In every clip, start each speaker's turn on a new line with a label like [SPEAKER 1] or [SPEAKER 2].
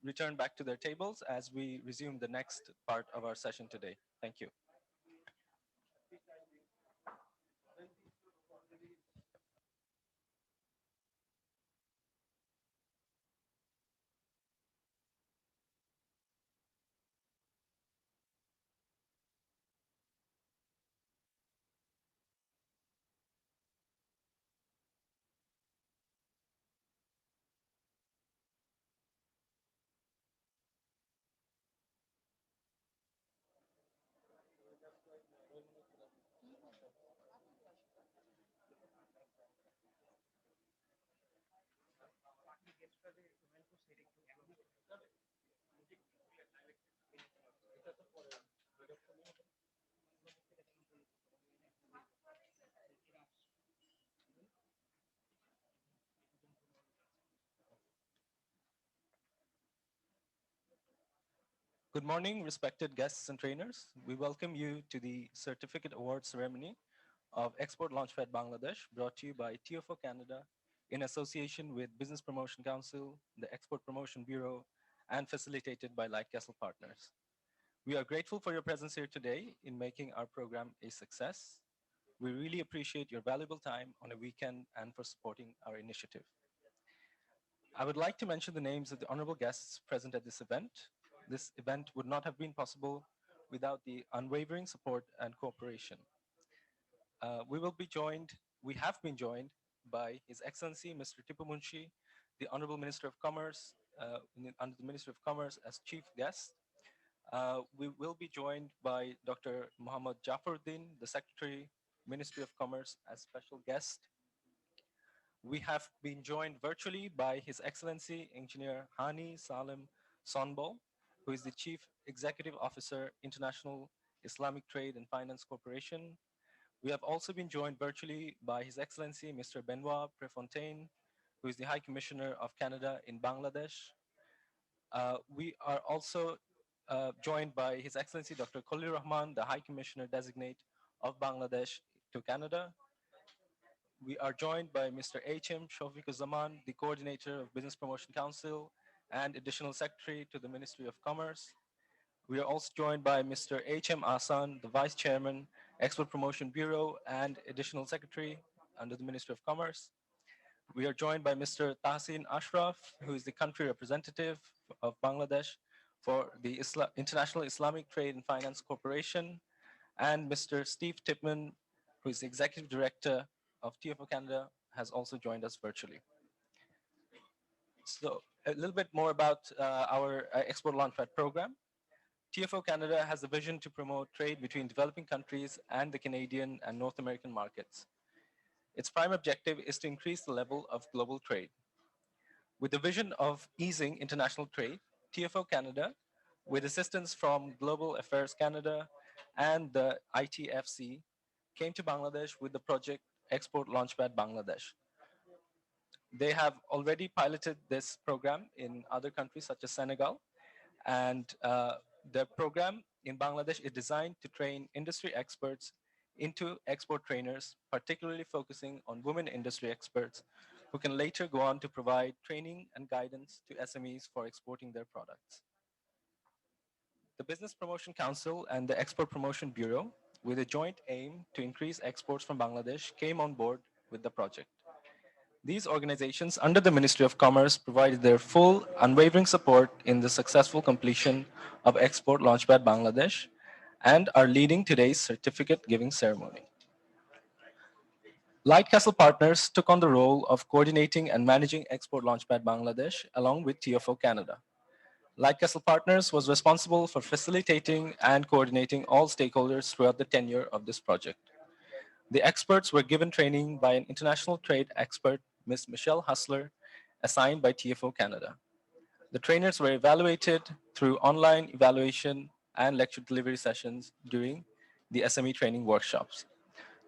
[SPEAKER 1] return back to their tables as we resume the next part of our session today. Thank you. Good morning, respected guests and trainers. We welcome you to the Certificate Award Ceremony of Export Launchpad Bangladesh, brought to you by TFO Canada in association with Business Promotion Council, the Export Promotion Bureau, and facilitated by Light Castle Partners. We are grateful for your presence here today in making our program a success. We really appreciate your valuable time on a weekend and for supporting our initiative. I would like to mention the names of the honorable guests present at this event. This event would not have been possible without the unwavering support and cooperation. We have been joined by His Excellency Mr. Tipu Munshi, the Honorable Minister of Commerce, under the Ministry of Commerce as chief guest. We will be joined by Dr. Muhammad Jafaruddin, the Secretary, Ministry of Commerce as special guest. We have been joined virtually by His Excellency Engineer Hani Salem Sonbol, who is the Chief Executive Officer, International Islamic Trade and Finance Corporation. We have also been joined virtually by His Excellency Mr. Benoit Prefontaine, who is the High Commissioner of Canada in Bangladesh. We are also joined by His Excellency Dr. Khalil Rahman, the High Commissioner Designate of Bangladesh to Canada. We are joined by Mr. H.M. Zaman, the Coordinator of Business Promotion Council and Additional Secretary to the Ministry of Commerce. We are also joined by Mr. H.M. Asan, the Vice Chairman, Export Promotion Bureau and Additional Secretary under the Ministry of Commerce. We are joined by Mr. Tahsin Ashraf, who is the country representative of Bangladesh for the International Islamic Trade and Finance Corporation, and Mr. Steve Tipman, who is the Executive Director of TFO Canada, has also joined us virtually. So a little bit more about our Export Launchpad program. TFO Canada has a vision to promote trade between developing countries and the Canadian and North American markets. Its prime objective is to increase the level of global trade. With the vision of easing international trade, TFO Canada, with assistance from Global Affairs Canada and the ITFC, came to Bangladesh with the project Export Launchpad Bangladesh. They have already piloted this program in other countries such as Senegal, and the program in Bangladesh is designed to train industry experts into export trainers, particularly focusing on women industry experts who can later go on to provide training and guidance to SMEs for exporting their products. The Business Promotion Council and the Export Promotion Bureau, with a joint aim to increase exports from Bangladesh, came on board with the project. These organizations under the Ministry of Commerce provided their full, unwavering support in the successful completion of Export Launchpad Bangladesh and are leading today's certificate giving ceremony. Light Castle Partners took on the role of coordinating and managing Export Launchpad Bangladesh along with TFO Canada. Light Castle Partners was responsible for facilitating and coordinating all stakeholders throughout the tenure of this project. The experts were given training by an international trade expert, Ms. Michelle Hustler, assigned by TFO Canada. The trainers were evaluated through online evaluation and lecture delivery sessions during the SME training workshops.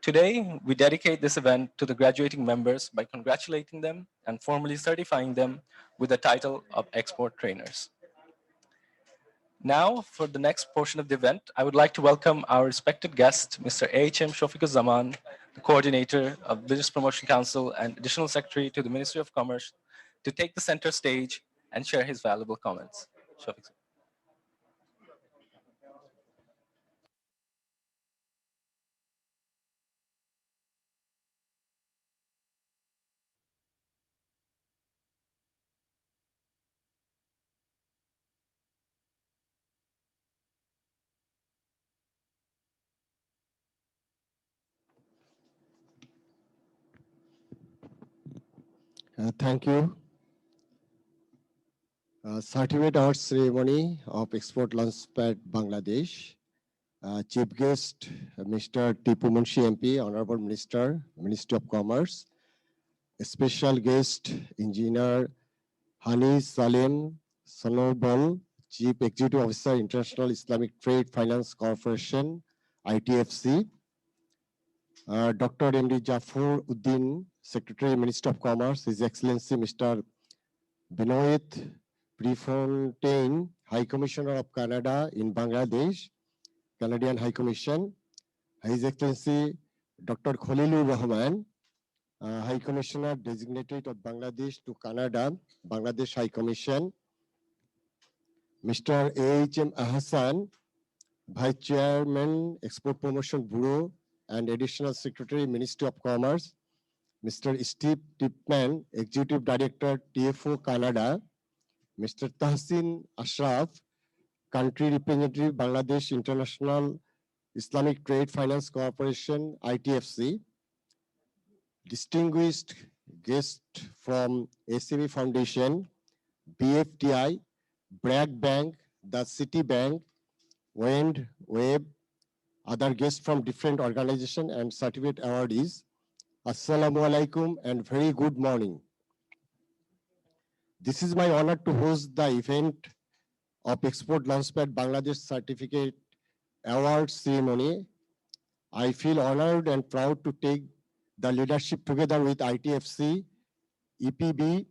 [SPEAKER 1] Today, we dedicate this event to the graduating members by congratulating them and formally certifying them with the title of export trainers. Now, for the next portion of the event, I would like to welcome our respected guest, Mr. H.M. Zaman, the Coordinator of Business Promotion Council and Additional Secretary to the Ministry of Commerce, to take the center stage and share his valuable comments. Shafiq.
[SPEAKER 2] Thank you. Certificate Award Ceremony of Export Launchpad Bangladesh. Chief Guest, Mr. Tipu Munshi MP, Honorable Minister, Ministry of Commerce. Special Guest, Engineer Hani Salem Sanobal, Chief Executive Officer, International Islamic Trade Finance Corporation, ITFC. Dr. M.D. Jafur Uddin, Secretary, Minister of Commerce, His Excellency Mr. Benoit Prefontaine, High Commissioner of Canada in Bangladesh, Canadian High Commission, His Excellency Dr. Khalilur Rahman, High Commissioner designated of Bangladesh to Canada, Bangladesh High Commission, Mr. A.H.M. Ahsan, Vice Chairman, Export Promotion Bureau and Additional Secretary, Ministry of Commerce, Mr. Steve Tipman, Executive Director, TFO Canada, Mr. Tahsin Ashraf, Country Representative, Bangladesh International Islamic Trade Finance Corporation, ITFC, distinguished guest from SME Foundation, BFTI, Bragg Bank, the City Bank, Wend, Web, other guests from different organizations and certificate awardees. Assalamu alaikum and very good morning. This is my honor to host the event of Export Launchpad Bangladesh Certificate Award Ceremony. I feel honored and proud to take the leadership together with ITFC, EPB,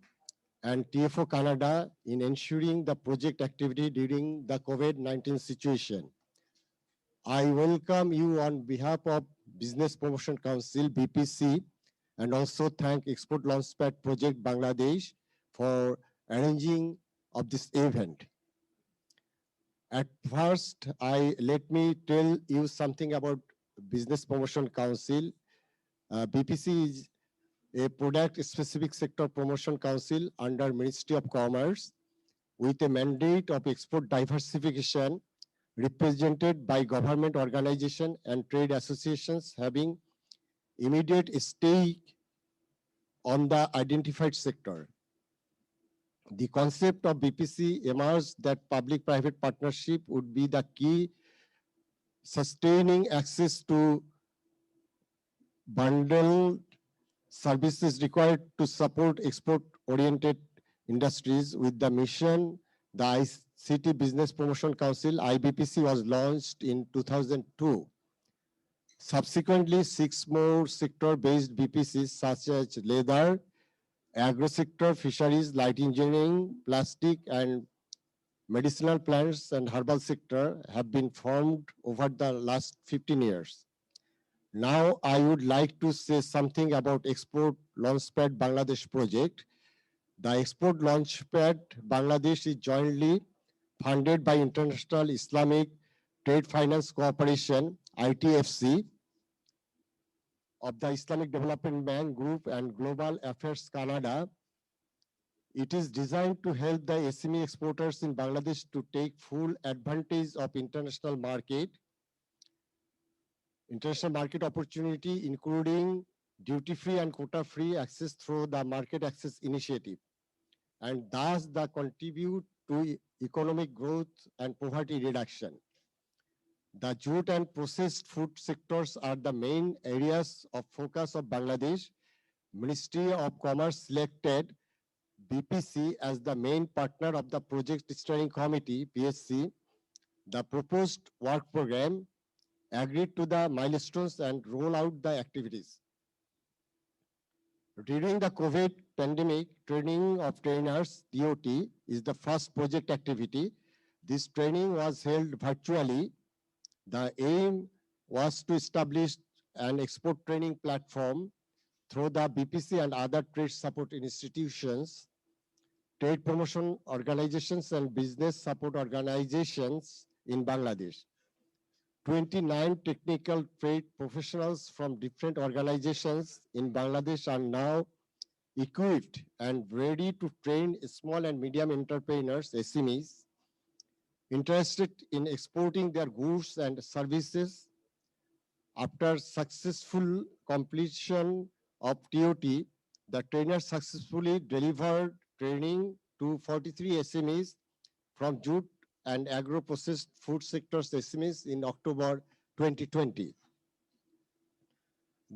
[SPEAKER 2] and TFO Canada in ensuring the project activity during the COVID-19 situation. I welcome you on behalf of Business Promotion Council, BPC, and also thank Export Launchpad Project Bangladesh for arranging of this event. At first, let me tell you something about Business Promotion Council. BPC is a product-specific sector promotion council under Ministry of Commerce with a mandate of export diversification represented by government organization and trade associations having immediate stake on the identified sector. The concept of BPC emerged that public-private partnership would be the key sustaining access to bundled services required to support export-oriented industries. With the mission, the ICT Business Promotion Council, IBPC, was launched in 2002. Subsequently, 6 more sector-based BPCs such as leather, agro-sector, fisheries, light engineering, plastic, and medicinal plants and herbal sector have been formed over the last 15 years. Now, I would like to say something about Export Launchpad Bangladesh project. The Export Launchpad Bangladesh is jointly funded by International Islamic Trade Finance Corporation, ITFC, of the Islamic Development Bank Group and Global Affairs Canada. It is designed to help the SME exporters in Bangladesh to take full advantage of international market opportunity, including duty-free and quota-free access through the Market Access Initiative, and thus the contribute to economic growth and poverty reduction. The jute and processed food sectors are the main areas of focus of Bangladesh. Ministry of Commerce selected BPC as the main partner of the Project Steering Committee, PSC. The proposed work program agreed to the milestones and roll out the activities. During the COVID pandemic, training of trainers, TOT, is the first project activity. This training was held virtually. The aim was to establish an export training platform through the BPC and other trade support institutions. trade promotion organizations and business support organizations in Bangladesh. 29 technical trade professionals from different organizations in Bangladesh are now equipped and ready to train small and medium entrepreneurs, SMEs, interested in exporting their goods and services. After successful completion of TOT, the trainers successfully delivered training to 43 SMEs from jute and agro-processed food sectors SMEs in October 2020.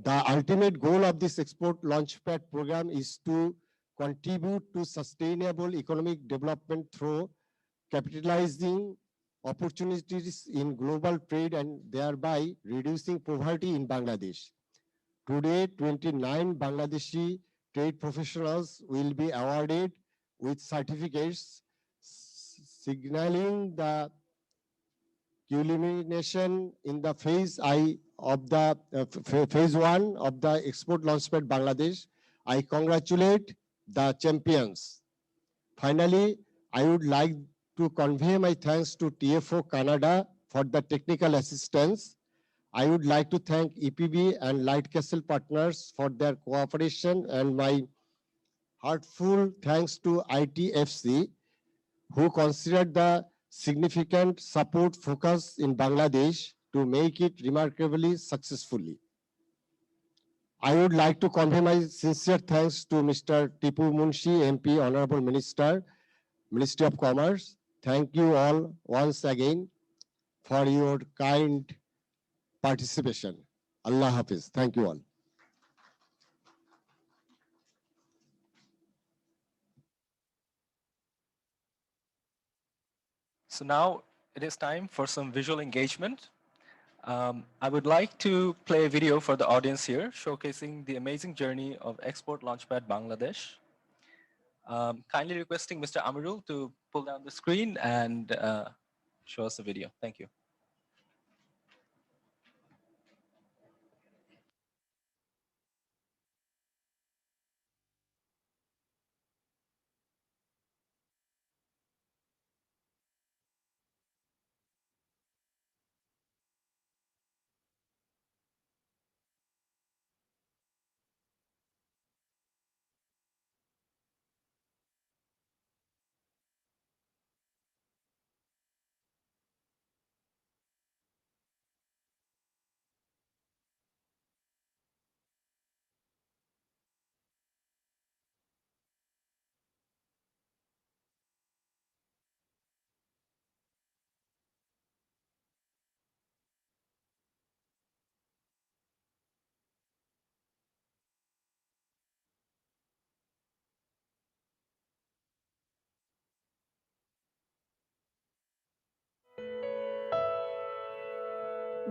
[SPEAKER 2] The ultimate goal of this Export Launchpad program is to contribute to sustainable economic development through capitalizing opportunities in global trade and thereby reducing poverty in Bangladesh. Today, 29 Bangladeshi trade professionals will be awarded with certificates signaling the culmination in the phase I of the phase 1 of the Export Launchpad Bangladesh. I congratulate the champions. Finally, I would like to convey my thanks to TFO Canada for the technical assistance. I would like to thank EPB and Light Castle partners for their cooperation, and my heartfelt thanks to ITFC, who considered the significant support focus in Bangladesh to make it remarkably successfully. I would like to convey my sincere thanks to Mr. Tipu Munshi, MP, Honorable Minister, Ministry of Commerce. Thank you all once again for your kind participation. Allah Hafiz. Thank you all.
[SPEAKER 1] So now it is time for some visual engagement. I would like to play a video for the audience here, showcasing the amazing journey of Export Launchpad Bangladesh. Kindly requesting Mr. Amirul to pull down the screen and show us the video. Thank you.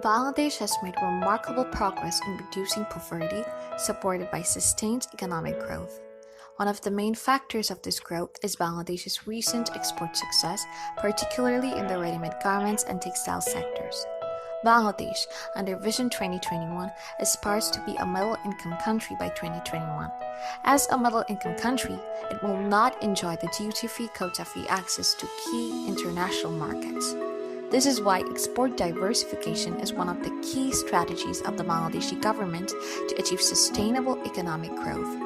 [SPEAKER 3] Bangladesh has made remarkable progress in reducing poverty, supported by sustained economic growth. One of the main factors of this growth is Bangladesh's recent export success, particularly in the ready-made garments and textile sectors. Bangladesh, under Vision 2021, aspires to be a middle-income country by 2021. As a middle-income country, it will not enjoy the duty-free, quota-free access to key international markets. This is why export diversification is one of the key strategies of the Bangladeshi government to achieve sustainable economic growth.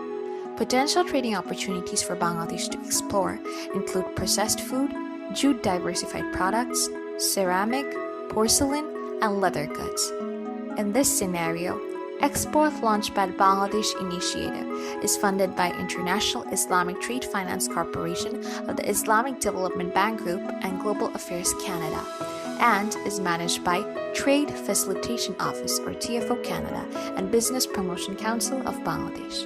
[SPEAKER 3] Potential trading opportunities for Bangladesh to explore include processed food, jute diversified products, ceramic, porcelain, and leather goods. In this scenario, Export Launchpad Bangladesh initiative is funded by International Islamic Trade Finance Corporation of the Islamic Development Bank Group and Global Affairs Canada, and is managed by Trade Facilitation Office or TFO Canada and Business Promotion Council of Bangladesh.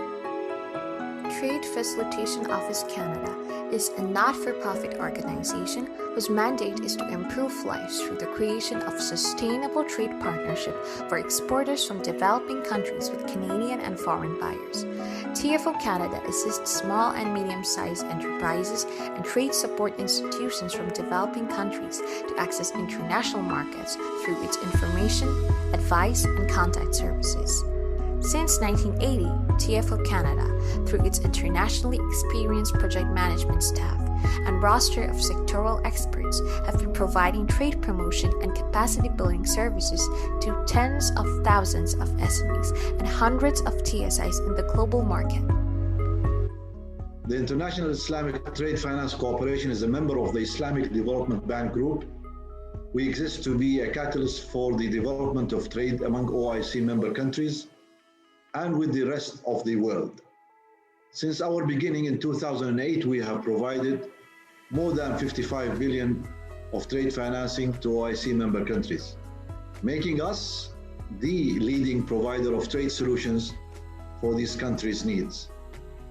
[SPEAKER 3] Trade Facilitation Office Canada is a not-for-profit organization whose mandate is to improve lives through the creation of sustainable trade partnership for exporters from developing countries with Canadian and foreign buyers. TFO Canada assists small and medium-sized enterprises and trade support institutions from developing countries to access international markets through its information, advice, and contact services. Since 1980, TFO Canada, through its internationally experienced project management staff and roster of sectoral experts, have been providing trade promotion and capacity building services to tens of thousands of SMEs and hundreds of TSIs in the global market.
[SPEAKER 4] The International Islamic Trade Finance Cooperation is a member of the Islamic Development Bank Group. We exist to be a catalyst for the development of trade among OIC member countries and with the rest of the world. Since our beginning in 2008, we have provided more than 55 billion of trade financing to OIC member countries, making us the leading provider of trade solutions for these countries' needs.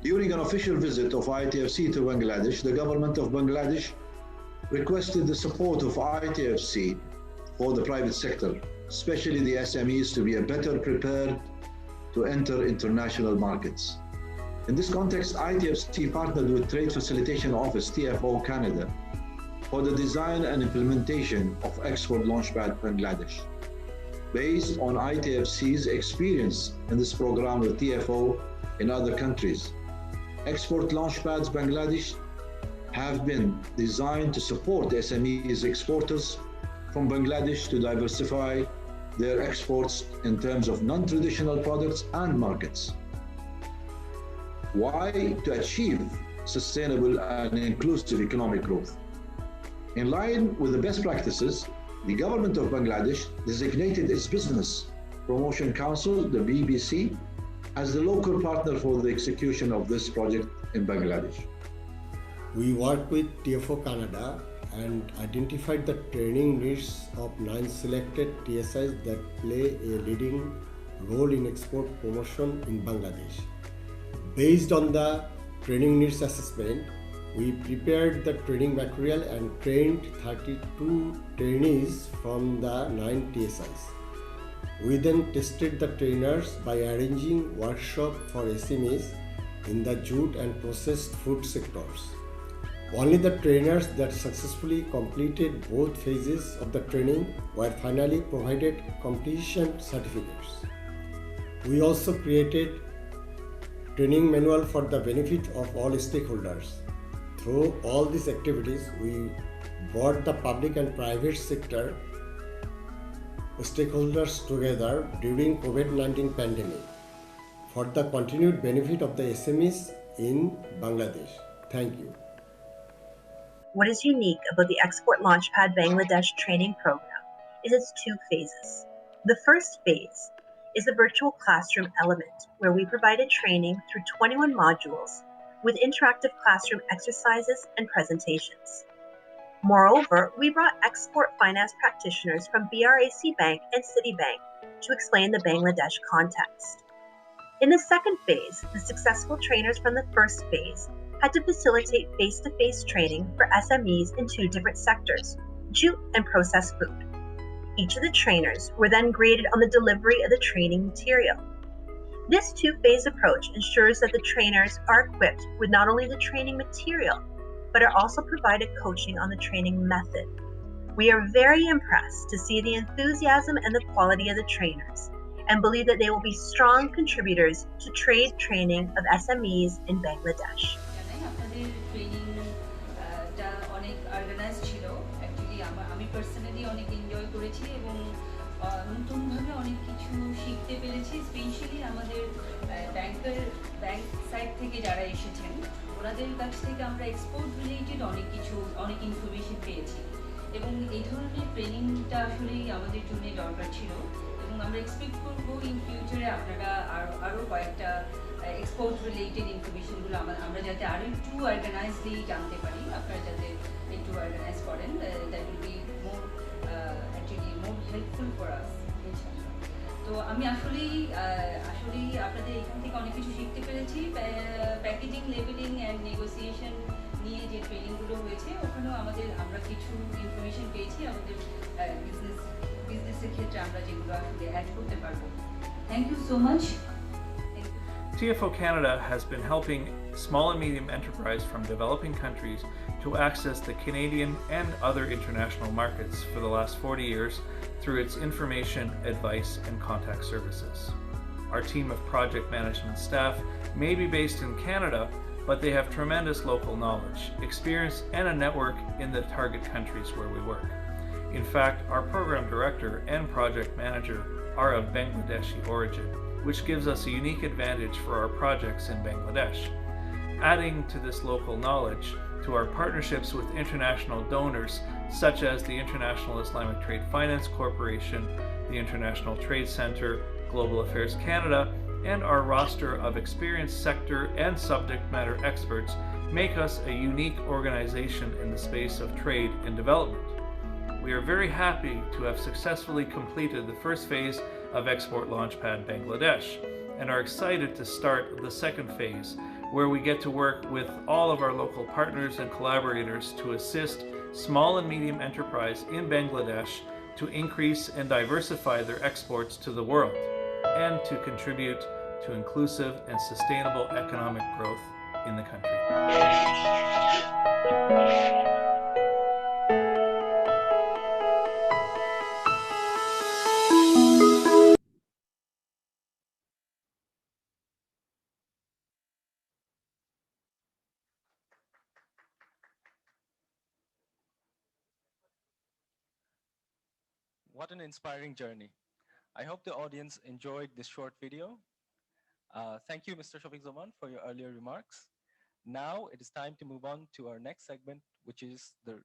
[SPEAKER 4] During an official visit of ITFC to Bangladesh, the government of Bangladesh requested the support of ITFC for the private sector, especially the SMEs, to be better prepared to enter international markets. In this context, ITFC partnered with Trade Facilitation Office, TFO Canada, for the design and implementation of Export Launchpad Bangladesh. Based on ITFC's experience in this program with TFO in other countries, Export Launchpads Bangladesh have been designed to support SMEs exporters from Bangladesh to diversify their exports in terms of non-traditional products and markets. Why? To achieve sustainable and inclusive economic growth. In line with the best practices, the government of Bangladesh designated its Business Promotion Council, the BBC, as the local partner for the execution of this project in Bangladesh.
[SPEAKER 2] We work with TFO Canada and identified the training needs of 9 selected TSIs that play a leading role in export promotion in Bangladesh. Based on the training needs assessment, we prepared the training material and trained 32 trainees from the 9 TSIs. We then tested the trainers by arranging workshops for SMEs in the jute and processed food sectors. Only the trainers that successfully completed both phases of the training were finally provided completion certificates. We also created training manual for the benefit of all stakeholders. Through all these activities, we brought the public and private sector stakeholders together during COVID-19 pandemic for the continued benefit of the SMEs in Bangladesh. Thank you.
[SPEAKER 5] What is unique about the Export Launchpad Bangladesh training program is its 2 phases. The first phase is the virtual classroom element, where we provided training through 21 modules with interactive classroom exercises and presentations. Moreover, we brought export finance practitioners from BRAC Bank and Citibank to explain the Bangladesh context. In the second phase, the successful trainers from the first phase had to facilitate face-to-face training for SMEs in 2 different sectors, jute and processed food. Each of the trainers were then graded on the delivery of the training material. This 2-phase approach ensures that the trainers are equipped with not only the training material, but are also provided coaching on the training method. We are very impressed to see the enthusiasm and the quality of the trainers, and believe that they will be strong contributors to trade training of SMEs in Bangladesh.
[SPEAKER 6] নতুনভাবে অনেক কিছু শিখতে পেরেছি, specially আমাদের bank side থেকে যারা এসেছেন ওনাদের কাছ থেকে আমরা এক্সপোর্ট রিলেটেড অনেক ইনফরমেশন পেয়েছি এবং এই ধরনের ট্রেনিংটা আসলেই আমাদের জন্য দরকার ছিল এবং আমরা এক্সপেক্ট করব ইন ফিউচারে আপনারা আরও কয়েকটা এক্সপোর্ট রিলেটেড ইনফরমেশনগুলো আমরা যাতে আরও একটু অর্গানাইজলি জানতে পারি, আপনারা যাতে একটু অর্গানাইজ করেন, that will be more helpful for us. তো আমি আসলেই আপনাদের এখান থেকে অনেক কিছু শিখতে পেরেছি। প্যাকেজিং, লেবেলিং অ্যান্ড নেগোসিয়েশন নিয়ে যে ট্রেনিংগুলো হয়েছে ওখানেও আমরা কিছু ইনফরমেশন পেয়েছি আমাদের বিজনেসের ক্ষেত্রে আমরা যেগুলো আসলে অ্যাড করতে পারবো। Thank you so much.
[SPEAKER 7] TFO Canada has been helping small and medium enterprise from developing countries to access the Canadian and other international markets for the last 40 years through its information, advice, and contact services. Our team of project management staff may be based in Canada, but they have tremendous local knowledge, experience, and a network in the target countries where we work. In fact, our program director and project manager are of Bangladeshi origin, which gives us a unique advantage for our projects in Bangladesh. Adding to this local knowledge, to our partnerships with international donors such as the International Islamic Trade Finance Corporation, the International Trade Center, Global Affairs Canada, and our roster of experienced sector and subject matter experts make us a unique organization in the space of trade and development. We are very happy to have successfully completed the first phase of Export Launchpad Bangladesh and are excited to start the second phase, where we get to work with all of our local partners and collaborators to assist small and medium enterprise in Bangladesh to increase and diversify their exports to the world and to contribute to inclusive and sustainable economic growth in the country.
[SPEAKER 1] What an inspiring journey. I hope the audience enjoyed this short video. Thank you, Mr. Shafiq Zaman, for your earlier remarks. Now it is time to move on to our next segment, which is the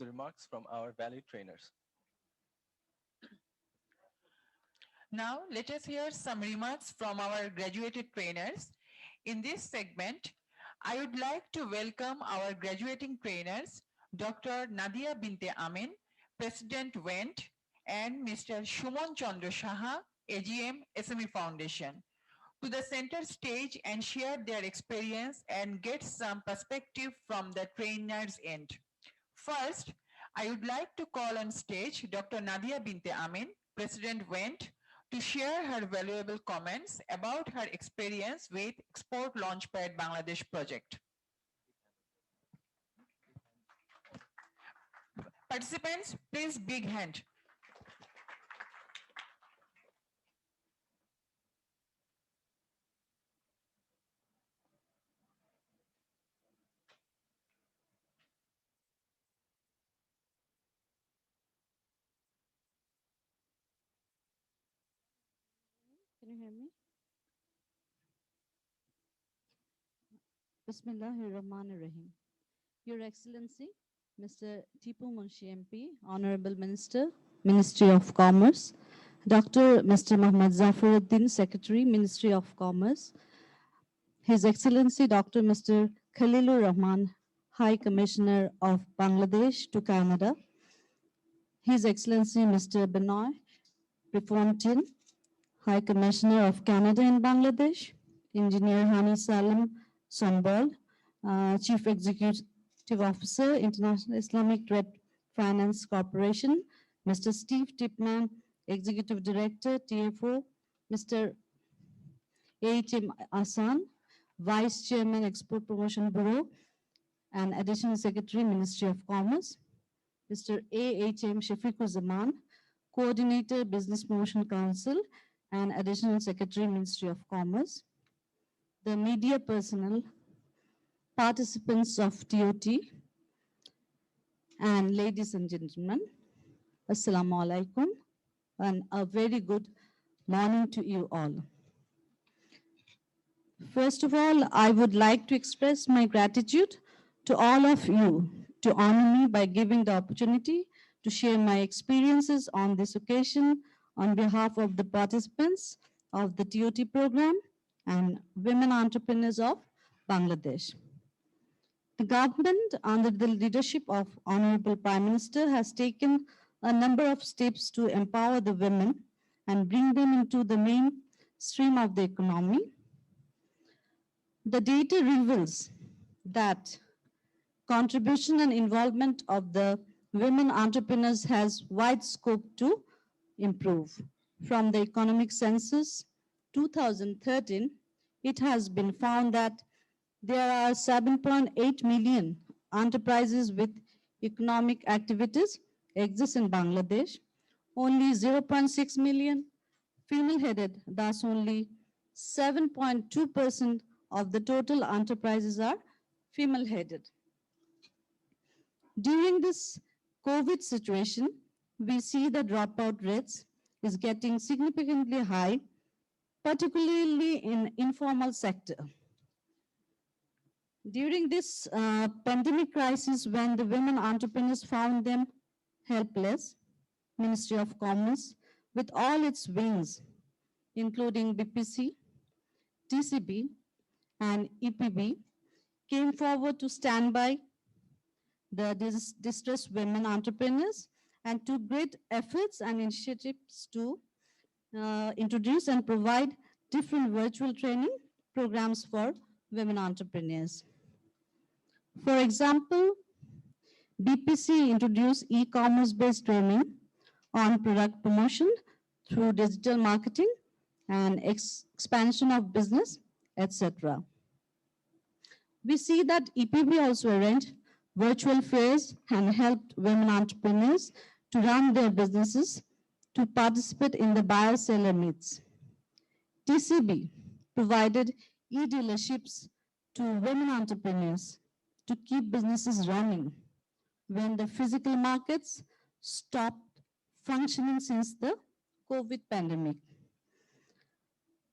[SPEAKER 1] remarks from our valued trainers.
[SPEAKER 8] Now, let us hear some remarks from our graduated trainers. In this segment, I would like to welcome our graduating trainers, Dr. Nadia Binte Amin, President WENT, and Mr. Shumon Chandra Shaha, AGM SME Foundation, to the center stage and share their experience and get some perspective from the trainers' end. First, I would like to call on stage Dr. Nadia Binte Amin, President WENT, to share her valuable comments about her experience with Export Launchpad Bangladesh project. Participants, please big hand.
[SPEAKER 9] Can you hear me? Bismillahirrahmanirrahim. Your Excellency, Mr. Tipu Munshi MP, Honorable Minister, Ministry of Commerce, Dr. Mr. Muhammad Zafaruddin, Secretary, Ministry of Commerce, His Excellency Dr. Mr. Khalilur Rahman, High Commissioner of Bangladesh to Canada, His Excellency Mr. Benoit Prefontaine, High Commissioner of Canada in Bangladesh, Engineer Hani Salim Sonbal, Chief Executive Officer, International Islamic Trade Finance Corporation, Mr. Steve Tipman, Executive Director, TFO, Mr. A.H.M. Asan, Vice Chairman, Export Promotion Bureau, and Additional Secretary, Ministry of Commerce, Mr. A.H.M. Shafiqur Zaman, Coordinator, Business Promotion Council, and Additional Secretary, Ministry of Commerce, the media personnel, participants of TOT, and ladies and gentlemen, Assalamu alaikum, and a very good morning to you all. First of all, I would like to express my gratitude to all of you to honor me by giving the opportunity to share my experiences on this occasion on behalf of the participants of the TOT program and women entrepreneurs of Bangladesh. The government, under the leadership of Honorable Prime Minister, has taken a number of steps to empower the women and bring them into the mainstream of the economy. The data reveals that contribution and involvement of the women entrepreneurs has wide scope to improve. From the economic census 2013, it has been found that there are 7.8 million enterprises with economic activities exist in Bangladesh. Only 0.6 million female-headed, thus only 7.2% of the total enterprises are female-headed. During this COVID situation, we see the dropout rates is getting significantly high, particularly in informal sector. During this pandemic crisis, when the women entrepreneurs found them helpless, Ministry of Commerce, with all its wings, including BPC, TCB, and EPB, came forward to stand by the distressed women entrepreneurs and took great efforts and initiatives to introduce and provide different virtual training programs for women entrepreneurs. For example, BPC introduced e-commerce based training on product promotion through digital marketing and expansion of business, etc. We see that EPB also arranged virtual fairs and helped women entrepreneurs to run their businesses to participate in the buyer-seller meets. TCB provided e-dealerships to women entrepreneurs to keep businesses running when the physical markets stopped functioning since the COVID pandemic.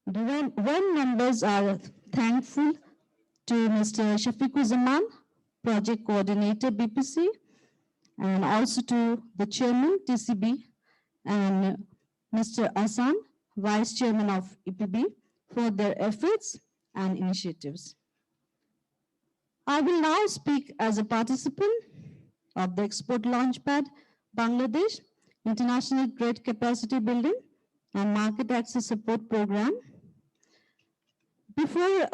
[SPEAKER 9] The WEN members are thankful to Mr. Shafiqur Zaman, Project Coordinator BPC, and also to the Chairman TCB and Mr. Asan, Vice Chairman of EPB, for their efforts and initiatives. I will now speak as a participant of the Export Launchpad Bangladesh International Trade Capacity Building and Market Access Support Program. Before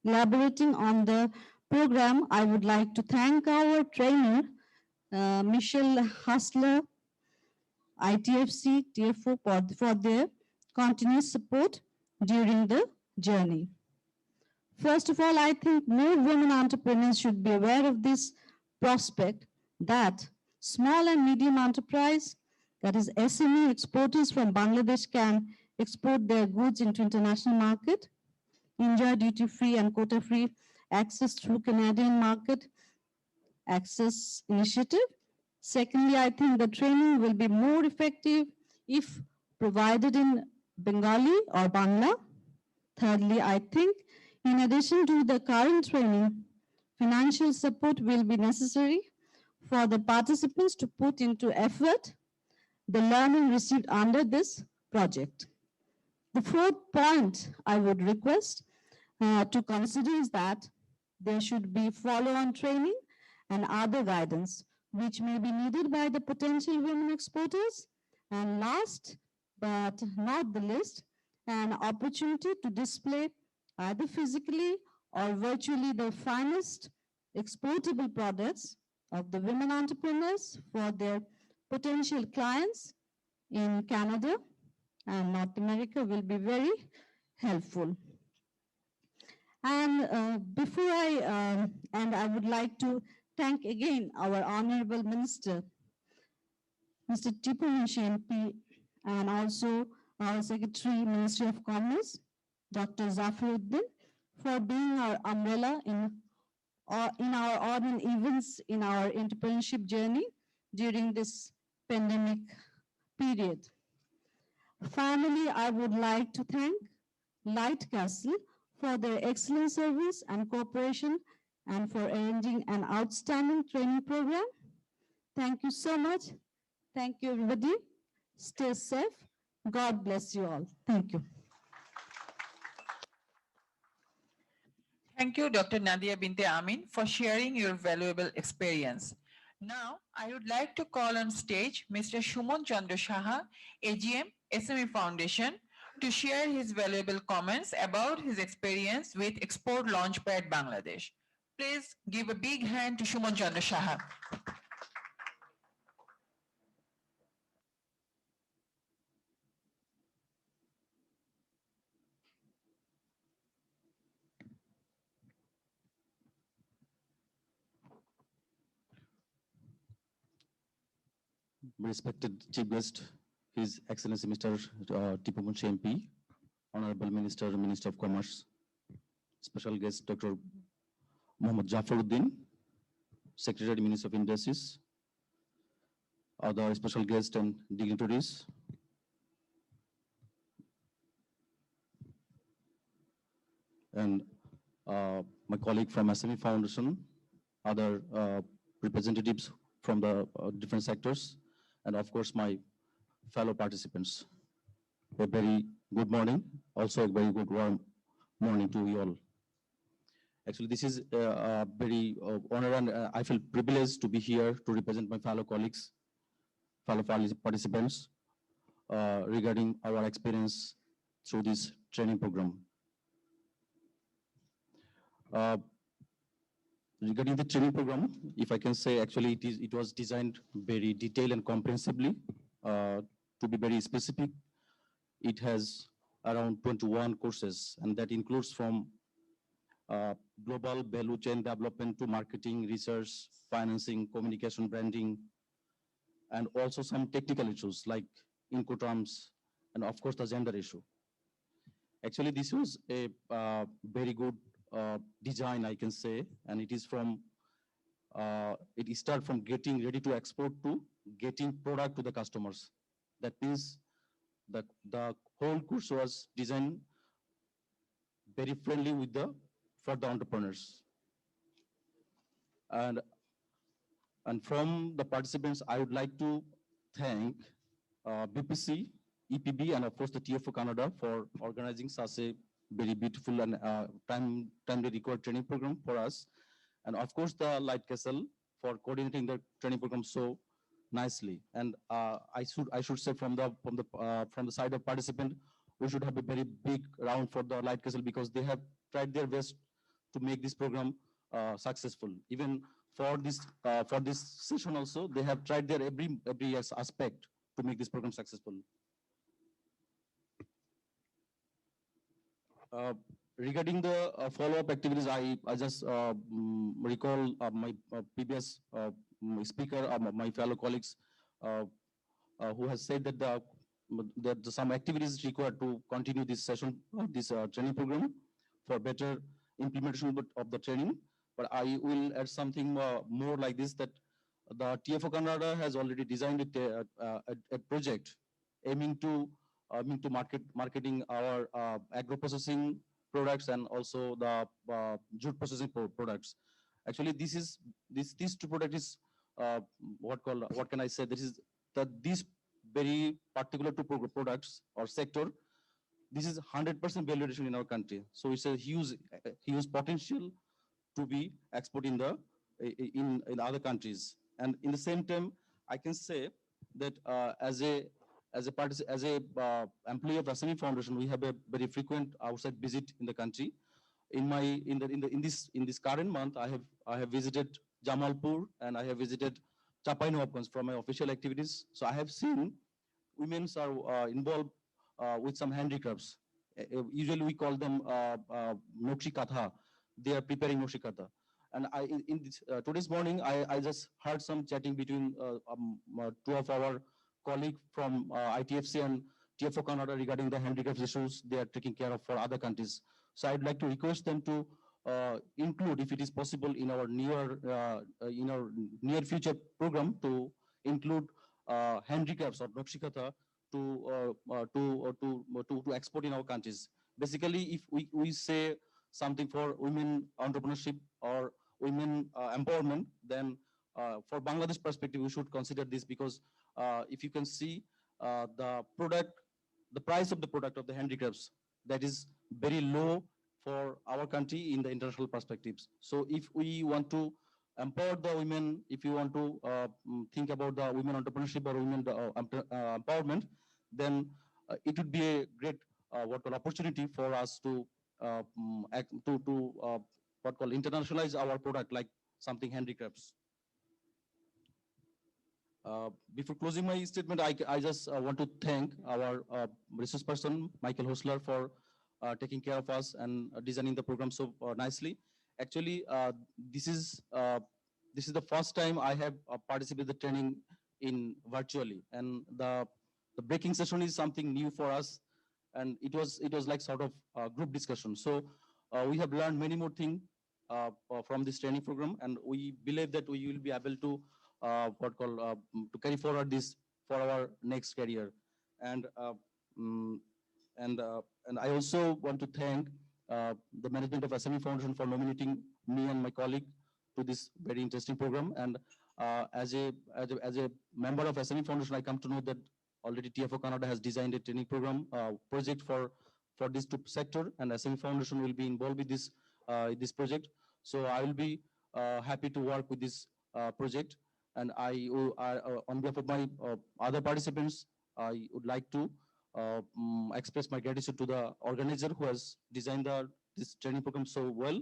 [SPEAKER 9] elaborating on the program, I would like to thank our trainer, Michelle Hustler, ITFC, TFO, for their continuous support during the journey. First of all, I think more women entrepreneurs should be aware of this prospect that small and medium enterprise, that is SME exporters from Bangladesh, can export their goods into international market, enjoy duty-free and quota-free access through Canadian market access initiative. Secondly, I think the training will be more effective if provided in Bengali or Bangla. Thirdly, I think in addition to the current training, financial support will be necessary for the participants to put into effort the learning received under this project. The fourth point I would request to consider is that there should be follow-on training and other guidance which may be needed by the potential women exporters. And last but not the least, an opportunity to display either physically or virtually the finest exportable products of the women entrepreneurs for their potential clients in Canada and North America will be very helpful. And before I end, I would like to thank again our Honorable Minister, Mr. Tipu Munshi MP, and also our Secretary, Ministry of Commerce, Dr. Zafiruddin, for being our umbrella in our odd events in our entrepreneurship journey during this pandemic period. Finally, I would like to thank Light Castle for their excellent service and cooperation and for arranging an outstanding training program. Thank you so much. Thank you, everybody. Stay safe. God bless you all. Thank you.
[SPEAKER 8] Thank you, Dr. Nadia Binte Amin, for sharing your valuable experience. Now, I would like to call on stage Mr. Shumon Chandra Shaha, AGM, SME Foundation, to share his valuable comments about his experience with Export Launchpad Bangladesh. Please give a big hand to Shumon Chandra Shaha.
[SPEAKER 2] Respected Chief Guest,
[SPEAKER 10] His Excellency Mr. Tipu Munshi MP, Honorable Minister, Minister of Commerce, special guest Dr. Mohammad Jafaruddin, Secretary, Minister of Industries, other special guests and dignitaries, and my colleague from SME Foundation, other representatives from the different sectors, and of course my fellow participants. A very good morning, also a very good warm morning to you all. Actually, this is a very honor, and I feel privileged to be here to represent my fellow colleagues, fellow participants regarding our experience through this training program. Regarding the training program, if I can say, actually it was designed very detailed and comprehensively. To be very specific, it has around 21 courses, and that includes from global value chain development to marketing, research, financing, communication, branding, and also some technical issues like Incoterms, and of course the gender issue. Actually, this was a very good design, I can say, and it is from, it starts from getting ready to export to getting product to the customers. That means the whole course was designed very friendly with for the entrepreneurs. And from the participants, I would like to thank BPC, EPB, and of course the TFO Canada for organizing such a very beautiful and timely required training program for us. And of course the Light Castle for coordinating the training program so nicely. And I should say from the side of participant, we should have a very big round for the Light Castle, because they have tried their best to make this program successful. Even for this session also, they have tried their every aspect to make this program successful. Regarding the follow-up activities, I just recall my previous speaker, my fellow colleagues, who has said that some activities required to continue this session, this training program for better implementation of the training. But I will add something more like this, that the TFO Canada has already designed a project aiming to marketing our agro-processing products and also the jute processing products. Actually, these two products is what can I say? These very particular two products or sector, this is 100% value addition in our country. So it's a huge potential to be export in other countries. And in the same time, I can say that as a employee of Islamic Foundation, we have a very frequent outside visit in the country. In this current month, I have visited Jamalpur and I have visited Chapainawabganj for my official activities. So I have seen women are involved with some handicrafts. Usually we call them nokshi katha. They are preparing nokshi katha. And today's morning, I just heard some chatting between two of our colleagues from ITFC and TFO Canada regarding the handicrafts issues they are taking care of for other countries. So I'd like to request them to include, if it is possible, in our near future program, to include handicrafts or nokshikatha to export in our countries. Basically, if we say something for women entrepreneurship or women empowerment, then for Bangladesh perspective, we should consider this, because if you can see the price of the product of the handicrafts, that is very low for our country in the international perspectives. So if we want to empower the women, if you want to think about the women entrepreneurship or women empowerment, then it would be a great opportunity for us to internationalize our product, like something handicrafts. Before closing my statement, I just want to thank our resource person, Michael Hosler, for taking care of us and designing the program so nicely. Actually, this is the first time I have participated in the training virtually, and the the breaking session is something new for us, and it was like sort of group discussion. So we have learned many more things from this training program, and we believe that we will be able to to carry forward this for our next career. And mm, and I also want to thank the management of SME Foundation for nominating me and my colleague to this very interesting program. And as a member of SME Foundation, I come to know that already TFO Canada has designed a training program project for this two sector, and SME Foundation will be involved with this project. So I will be happy to work with this project. And on behalf of my other participants, I would like to express my gratitude to the organizer who has designed this training program so well.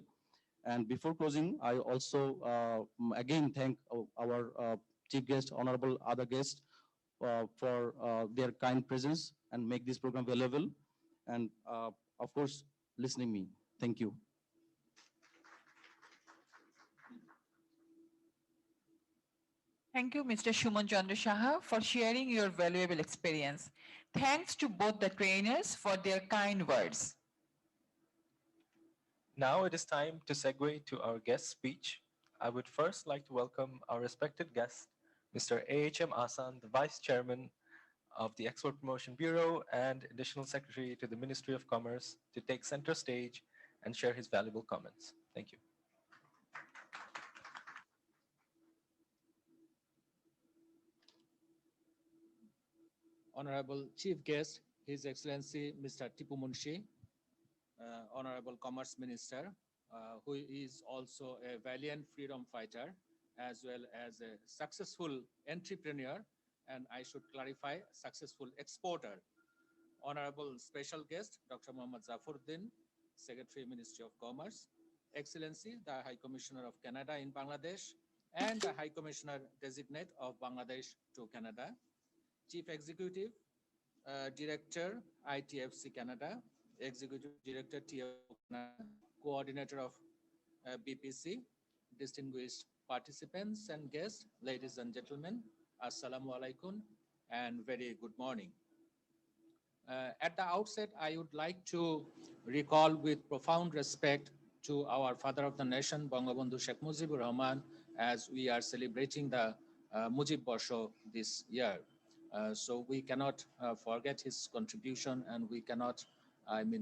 [SPEAKER 10] And before closing, I also again thank our chief guest, honorable other guests, for their kind presence and make this program available. And of course, listening me. Thank you.
[SPEAKER 8] Thank you, Mr. Shuman Chandra Shaha, for sharing your valuable experience. Thanks to both the trainers for their kind words.
[SPEAKER 1] Now it is time to segue to our guest speech. I would first like to welcome our respected guest, Mr. AHM Asan, the Vice Chairman of the Export Promotion Bureau and Additional Secretary to the Ministry of Commerce, to take center stage and share his valuable comments. Thank you.
[SPEAKER 11] Honorable Chief Guest, His Excellency Mr. Tipu Munshi, Honorable Commerce Minister, who is also a valiant freedom fighter as well as a successful entrepreneur, and I should clarify, successful exporter. Honorable Special Guest, Dr. Mohammad Zafaruddin, Secretary, Ministry of Commerce, Excellency, the High Commissioner of Canada in Bangladesh, and the High Commissioner Designate of Bangladesh to Canada, Chief Executive Director, ITFC Canada, Executive Director, TFO Canada, Coordinator of BPC, distinguished participants and guests, ladies and gentlemen, Assalamu alaikum and very good morning. At the outset, I would like to recall with profound respect to our father of the nation, Bangabandhu Sheikh Mujibur Rahman, as we are celebrating the Mujib Barsho this year. So we cannot forget his contribution, and we cannot,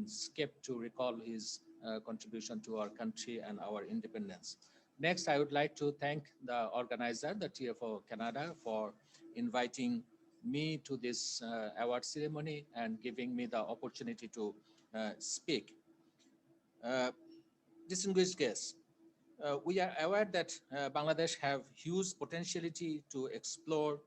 [SPEAKER 11] skip to recall his contribution to our country and our independence. Next, I would like to thank the organizer, the TFO Canada, for inviting me to this award ceremony and giving me the opportunity to speak. Distinguished guests, we are aware that Bangladesh have huge potentiality to explore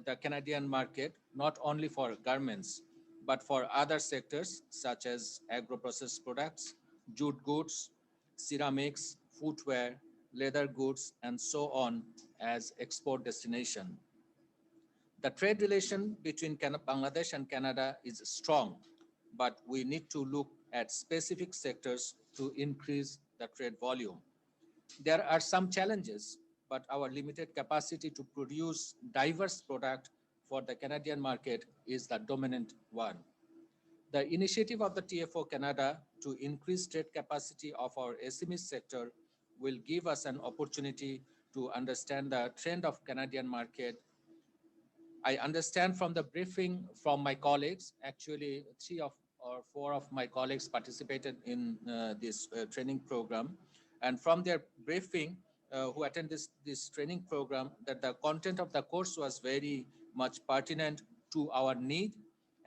[SPEAKER 11] the Canadian market, not only for garments, but for other sectors such as agro-processed products, jute goods, ceramics, footwear, leather goods, and so on as export destination. The trade relation between Bangladesh and Canada is strong, but we need to look at specific sectors to increase the trade volume. There are some challenges, but our limited capacity to produce diverse product for the Canadian market is the dominant one. The initiative of the TFO Canada to increase trade capacity of our SME sector will give us an opportunity to understand the trend of Canadian market. I understand from the briefing from my colleagues, actually 3 or 4 of my colleagues participated in this training program. And from their briefing, who attended this training program, that the content of the course was very much pertinent to our need,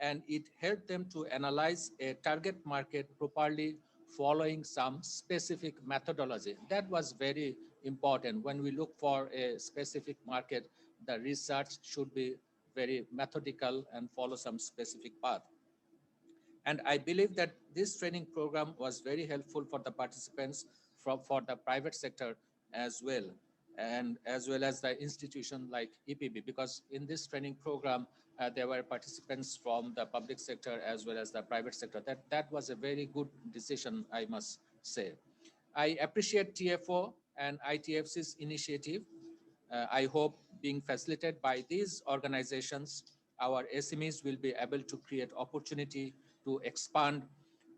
[SPEAKER 11] and it helped them to analyze a target market properly following some specific methodology. That was very important. When we look for a specific market, the research should be very methodical and follow some specific path. And I believe that this training program was very helpful for the participants for the private sector as well, and as well as the institution like EPB, because in this training program, there were participants from the public sector as well as the private sector. That was a very good decision, I must say. I appreciate TFO and ITFC's initiative. I hope being facilitated by these organizations, our SMEs will be able to create opportunity to expand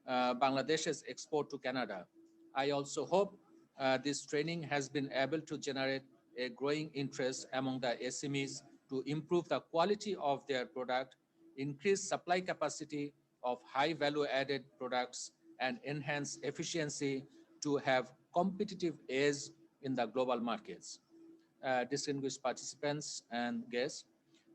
[SPEAKER 11] Bangladesh's export to Canada. I also hope this training has been able to generate a growing interest among the SMEs to improve the quality of their product, increase supply capacity of high value added products, and enhance efficiency to have competitive edge in the global markets. Distinguished participants and guests,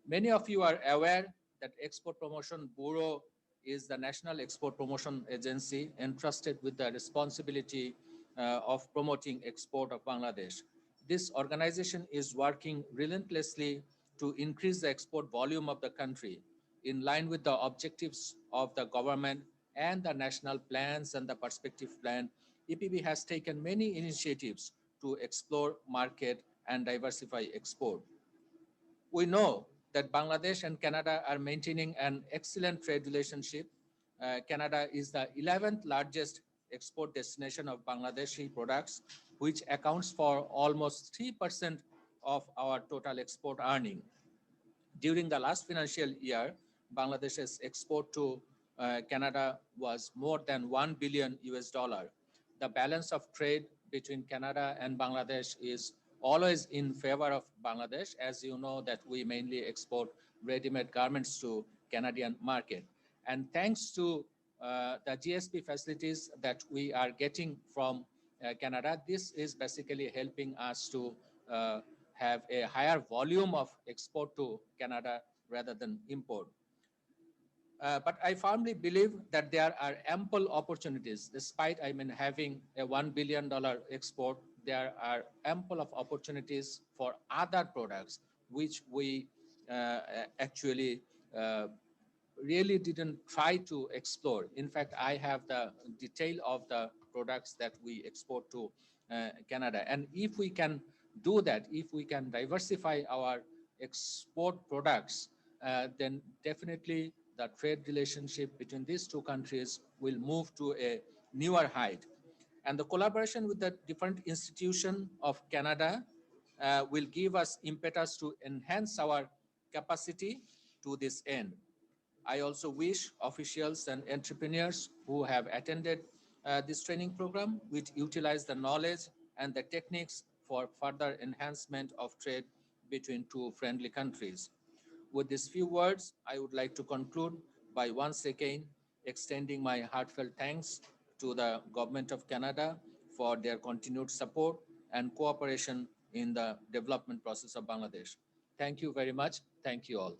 [SPEAKER 11] many of you are aware that Export Promotion Bureau is the national export promotion agency entrusted with the responsibility of promoting export of Bangladesh. This organization is working relentlessly to increase the export volume of the country in line with the objectives of the government and the national plans and the perspective plan. EPB has taken many initiatives to explore market and diversify export. We know that Bangladesh and Canada are maintaining an excellent trade relationship. Canada is the 11th largest export destination of Bangladeshi products, which accounts for almost 3% of our total export earning. During the last financial year, Bangladesh's export to Canada was more than 1 billion US dollar. The balance of trade between Canada and Bangladesh is always in favor of Bangladesh. As you know that we mainly export ready-made garments to Canadian market. And thanks to the GSP facilities that we are getting from Canada, this is basically helping us to have a higher volume of export to Canada rather than import. But I firmly believe that there are ample opportunities. Despite having a $1 billion export, there are ample of opportunities for other products which we actually really didn't try to explore. In fact, I have the detail of the products that we export to Canada. And if we can do that, if we can diversify our export products, then definitely the trade relationship between these two countries will move to a newer height. And the collaboration with the different institutions of Canada will give us impetus to enhance our capacity to this end. I also wish officials and entrepreneurs who have attended this training program would utilize the knowledge and the techniques for further enhancement of trade between two friendly countries. With these few words, I would like to conclude by once again extending my heartfelt thanks to the Government of Canada for their continued support and cooperation in the development process of Bangladesh. Thank you very much. Thank you all.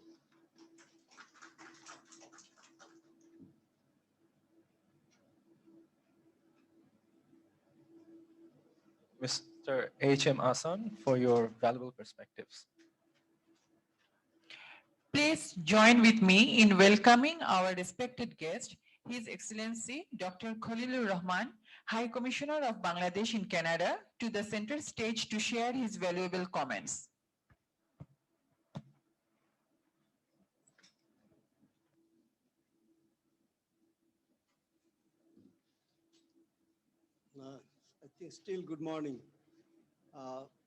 [SPEAKER 1] Mr. H.M. Asan, for your valuable perspectives.
[SPEAKER 8] Please join with me in welcoming our respected guest, His Excellency Dr. Khalilur Rahman, High Commissioner of Bangladesh in Canada, to the center stage to share his valuable comments.
[SPEAKER 12] I think still good morning.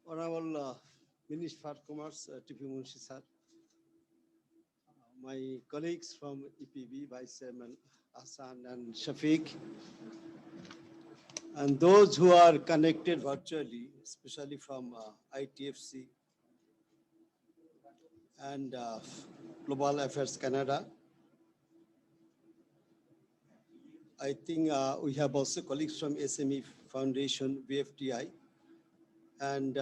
[SPEAKER 12] Honorable Minister for Commerce, TP Munshi sir, my colleagues from EPB, Vice Chairman Hassan and Shafiq, and those who are connected virtually, especially from ITFC and Global Affairs Canada. I think we have also colleagues from SME Foundation, VFTI, and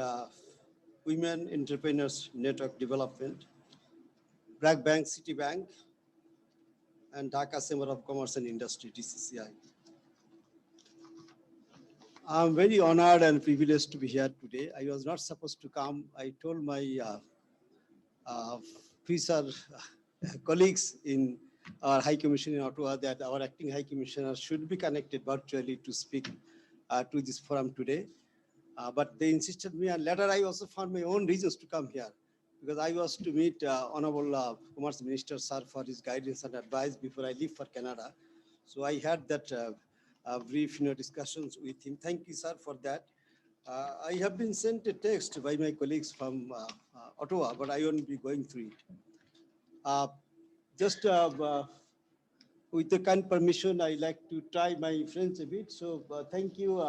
[SPEAKER 12] Women Entrepreneurs Network Development, Bragg Bank, Citibank, and Dhaka Chamber of Commerce and Industry, DCCI. I'm very honored and privileged to be here today. I was not supposed to come. I told my future colleagues in our High Commission in Ottawa that our acting High Commissioner should be connected virtually to speak to this forum today. But they insisted me, and later I also found my own reasons to come here, because I was to meet Honorable Commerce Minister Sir for his guidance and advice before I leave for Canada. So I had that brief discussions with him. Thank you, sir, for that. I have been sent a text by my colleagues from Ottawa, but I won't be going through it. just with the kind permission, I like to try my French a bit. So thank you.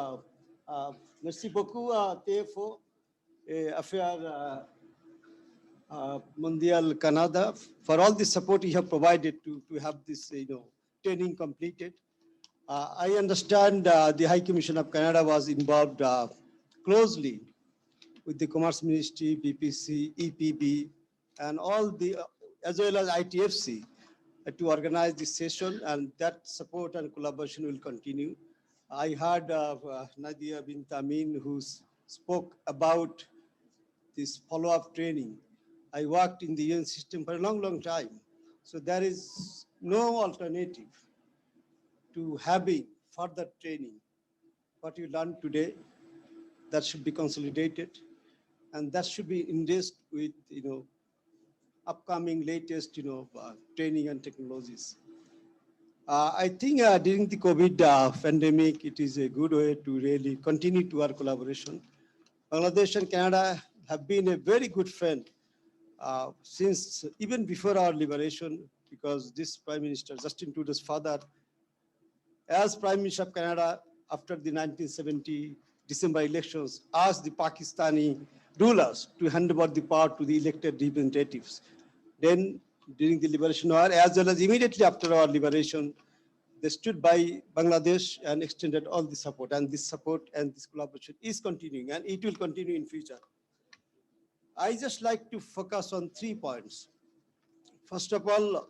[SPEAKER 12] Merci beaucoup, TFO, Affaires Mondial Canada, for all the support you have provided to have this, training completed. I understand the High Commission of Canada was involved closely with the Commerce Ministry, BPC, EPB, and all the, as well as ITFC, to organize this session, and that support and collaboration will continue. I heard Nadia bint Amin, who spoke about this follow-up training. I worked in the UN system for a long, long time. So there is no alternative to having further training. What you learned today, that should be consolidated, and that should be indexed with, upcoming latest, training and technologies. I think during the COVID pandemic, it is a good way to really continue to our collaboration. Bangladesh and Canada have been a very good friend since even before our liberation, because this Prime Minister, Justin Trudeau's father, as Prime Minister of Canada after the 1970 December elections, asked the Pakistani rulers to hand over the power to the elected representatives. Then during the liberation war, as well as immediately after our liberation, they stood by Bangladesh and extended all the support, and this support and this collaboration is continuing, and it will continue in future. I just like to focus on 3 points. First of all,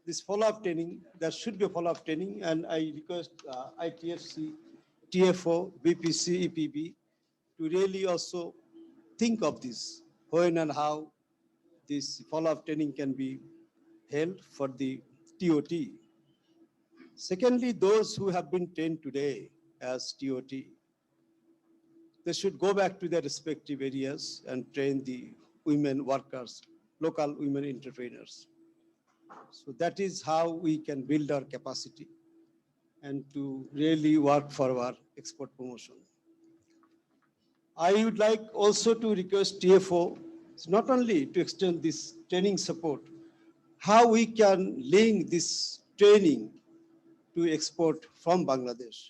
[SPEAKER 12] this follow-up training, there should be a follow-up training, and I request ITFC, TFO, BPC, EPB to really also think of this, when and how this follow-up training can be held for the TOT. Secondly, those who have been trained today as TOT, they should go back to their respective areas and train the women workers, local women entrepreneurs. So that is how we can build our capacity and to really work for our export promotion. I would like also to request TFO, not only to extend this training support, how we can link this training to export from Bangladesh,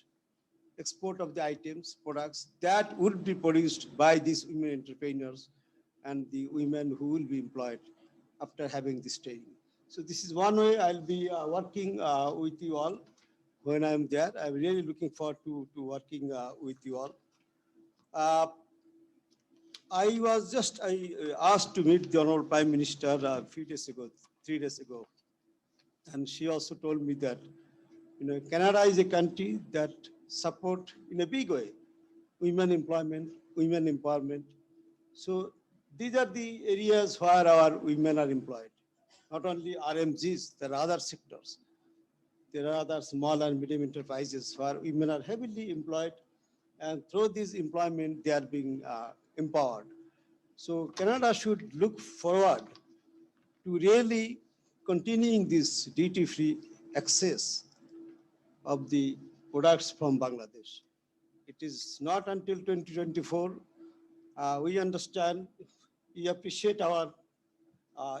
[SPEAKER 12] export of the items, products that would be produced by these women entrepreneurs and the women who will be employed after having this training. So this is one way I'll be working with you all when I'm there. I'm really looking forward to working with you all. I asked to meet the Honorable Prime Minister a few days ago, 3 days ago. And she also told me that, Canada is a country that support in a big way women employment, women empowerment. So these are the areas where our women are employed. Not only RMGs, there are other sectors. There are other small and medium enterprises where women are heavily employed, and through this employment, they are being empowered. So Canada should look forward to really continuing this duty-free access of the products from Bangladesh. It is not until 2024. We understand, we appreciate our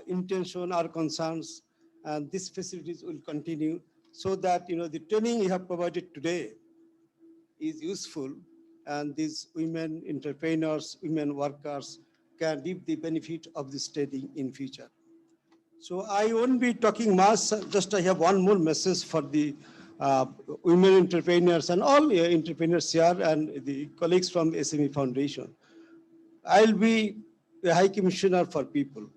[SPEAKER 12] intention, our concerns, and these facilities will continue so that the training we have provided today is useful, and these women entrepreneurs, women workers can reap the benefit of this training in future. So I won't be talking much, just I have one more message for the women entrepreneurs and all entrepreneurs here and the colleagues from SME Foundation. I'll be the High Commissioner for People.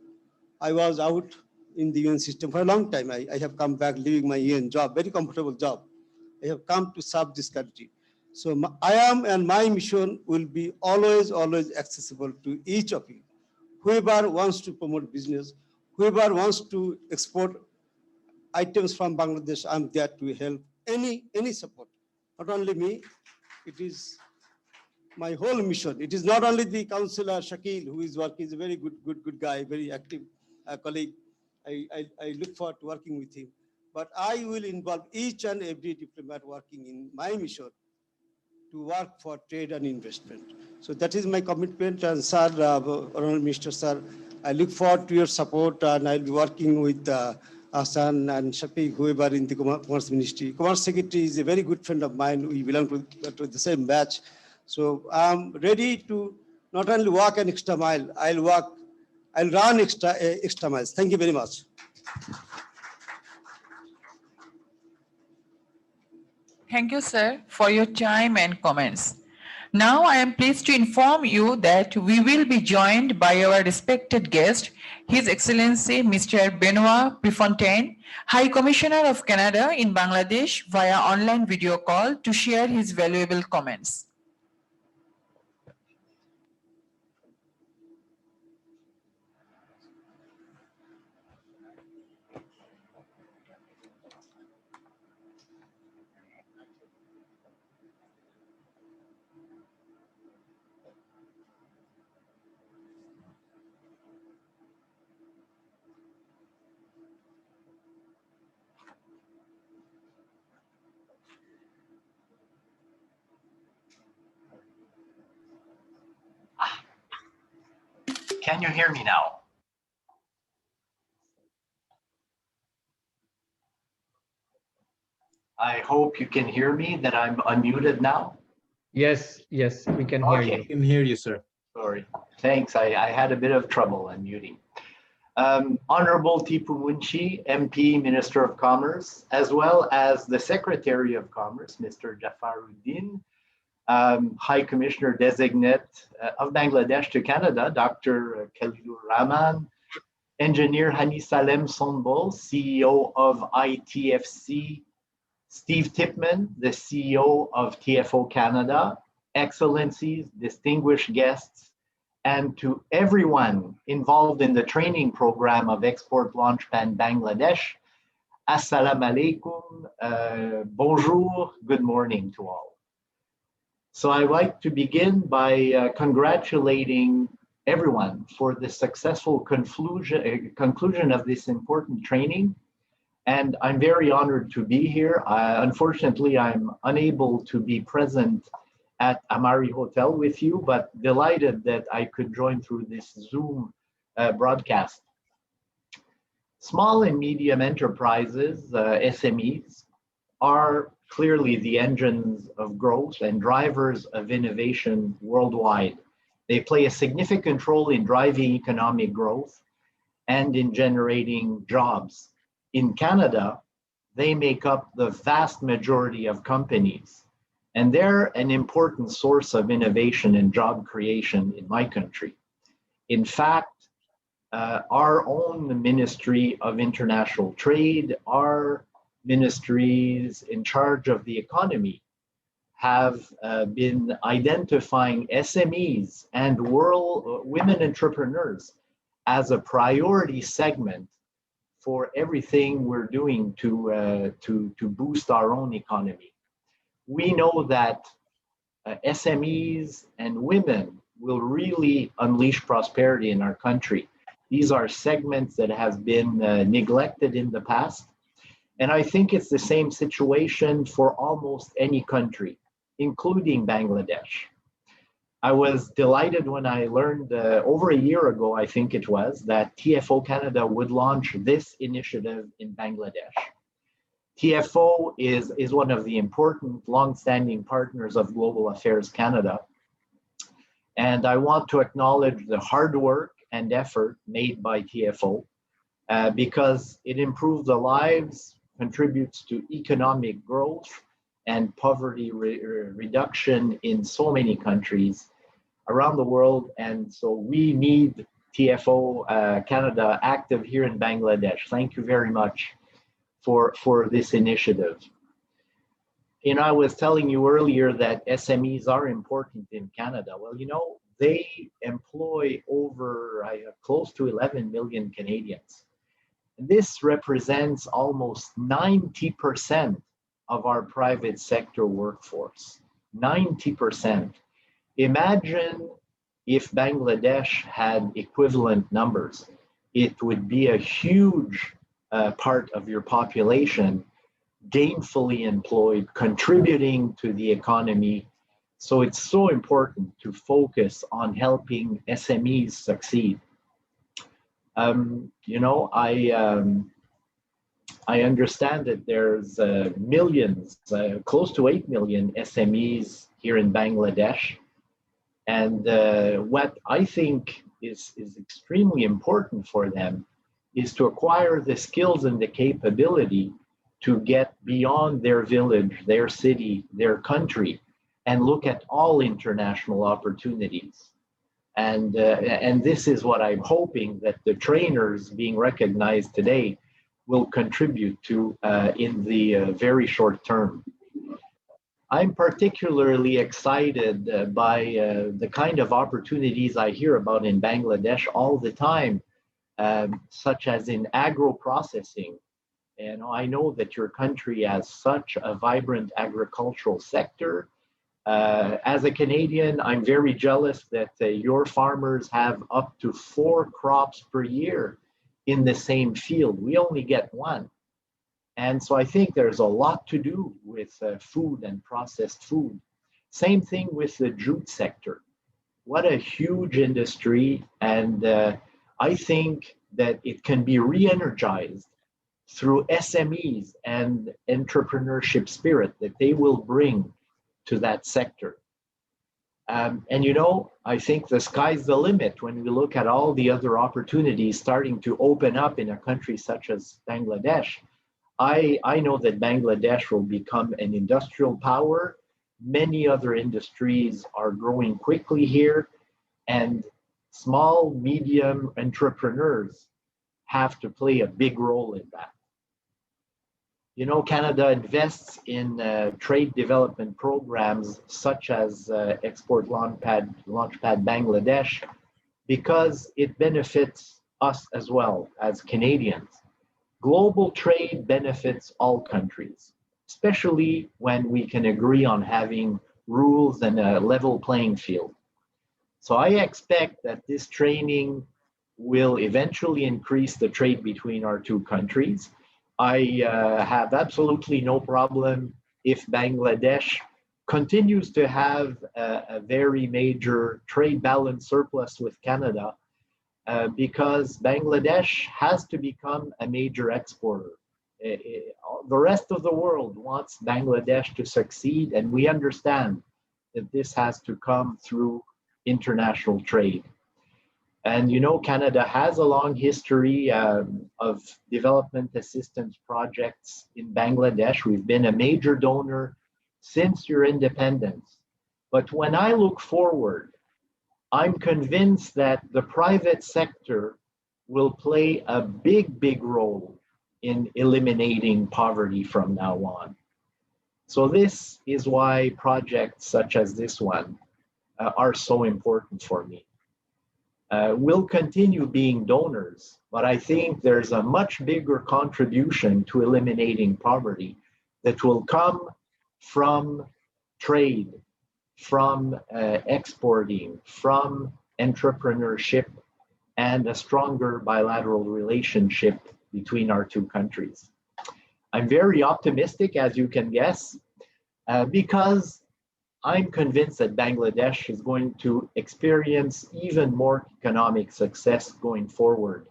[SPEAKER 12] I was out in the UN system for a long time. I have come back leaving my UN job, very comfortable job. I have come to serve this country. So I am, and my mission will be always, always accessible to each of you. Whoever wants to promote business, whoever wants to export items from Bangladesh, I'm there to help any support. Not only me, it is my whole mission. It is not only the Councillor Shakil who is working, he's a very good guy, very active colleague. I look forward to working with him. But I will involve each and every diplomat working in my mission to work for trade and investment. So that is my commitment. And sir, Honorable Minister, sir, I look forward to your support, and I'll be working with Hassan and Shafiq, whoever in the Commerce Ministry. Commerce Secretary is a very good friend of mine. We belong to the same batch. So I'm ready to not only walk an extra mile, I'll run extra miles. Thank you very much.
[SPEAKER 8] Thank you, sir, for your time and comments. Now I am pleased to inform you that we will be joined by our respected guest, His Excellency Mr. Benoit Prefontaine, High Commissioner of Canada in Bangladesh via online video call to share his valuable comments.
[SPEAKER 13] Can you hear me now? I hope you can hear me, that I'm unmuted now.
[SPEAKER 14] Yes, we can hear you.
[SPEAKER 13] We can hear you, sir. Sorry, thanks. I had a bit of trouble unmuting. Honorable Tipu Munshi, MP, Minister of Commerce, as well as the Secretary of Commerce, Mr. Jafaruddin, High Commissioner Designate of Bangladesh to Canada, Dr. Khalilur Rahman, Engineer Hani Salem Sonbol, CEO of ITFC, Steve Tipman, the CEO of TFO Canada, Excellencies, distinguished guests, and to everyone involved in the training program of Export Launchpad Bangladesh, Assalamu alaikum, bonjour, good morning to all. So I'd like to begin by congratulating everyone for the successful conclusion of this important training. And I'm very honored to be here. Unfortunately, I'm unable to be present at Amari Hotel with you, but delighted that I could join through this Zoom broadcast. Small and medium enterprises, SMEs, are clearly the engines of growth and drivers of innovation worldwide. They play a significant role in driving economic growth and in generating jobs. In Canada, they make up the vast majority of companies, and they're an important source of innovation and job creation in my country. In fact, our own Ministry of International Trade, our ministries in charge of the economy, have been identifying SMEs and women entrepreneurs as a priority segment for everything we're doing to boost our own economy. We know that SMEs and women will really unleash prosperity in our country. These are segments that have been neglected in the past. And I think it's the same situation for almost any country, including Bangladesh. I was delighted when I learned over a year ago, I think it was, that TFO Canada would launch this initiative in Bangladesh. TFO is one of the important long-standing partners of Global Affairs Canada. And I want to acknowledge the hard work and effort made by TFO because it improves the lives, contributes to economic growth and poverty reduction in so many countries around the world. And so we need TFO Canada active here in Bangladesh. Thank you very much for this initiative. You know, I was telling you earlier that SMEs are important in Canada. Well, you know, they employ over close to 11 million Canadians. This represents almost 90% of our private sector workforce, 90%. Imagine if Bangladesh had equivalent numbers. It would be a huge part of your population gainfully employed, contributing to the economy. So it's so important to focus on helping SMEs succeed. You know, I understand that there's millions, close to 8 million SMEs here in Bangladesh. And what I think is extremely important for them is to acquire the skills and the capability to get beyond their village, their city, their country, and look at all international opportunities. And this is what I'm hoping that the trainers being recognized today will contribute to in the very short term. I'm particularly excited by the kind of opportunities I hear about in Bangladesh all the time, such as in agro-processing. And I know that your country has such a vibrant agricultural sector. As a Canadian, I'm very jealous that your farmers have up to 4 crops per year in the same field. We only get 1. And so I think there's a lot to do with food and processed food. Same thing with the jute sector. What a huge industry. And I think that it can be re-energized through SMEs and entrepreneurship spirit that they will bring to that sector. And you know, I think the sky's the limit when we look at all the other opportunities starting to open up in a country such as Bangladesh. I know that Bangladesh will become an industrial power. Many other industries are growing quickly here, and small, medium entrepreneurs have to play a big role in that. You know, Canada invests in trade development programs such as Export Launchpad Bangladesh because it benefits us as well as Canadians. Global trade benefits all countries, especially when we can agree on having rules and a level playing field. So I expect that this training will eventually increase the trade between our two countries. I have absolutely no problem if Bangladesh continues to have a very major trade balance surplus with Canada because Bangladesh has to become a major exporter. The rest of the world wants Bangladesh to succeed, and we understand that this has to come through international trade. And you know, Canada has a long history of development assistance projects in Bangladesh. We've been a major donor since your independence. But when I look forward, I'm convinced that the private sector will play a big role in eliminating poverty from now on. So this is why projects such as this one are so important for me. We'll continue being donors, but I think there's a much bigger contribution to eliminating poverty that will come from trade, from exporting, from entrepreneurship, and a stronger bilateral relationship between our two countries. I'm very optimistic, as you can guess, because I'm convinced that Bangladesh is going to experience even more economic success going forward,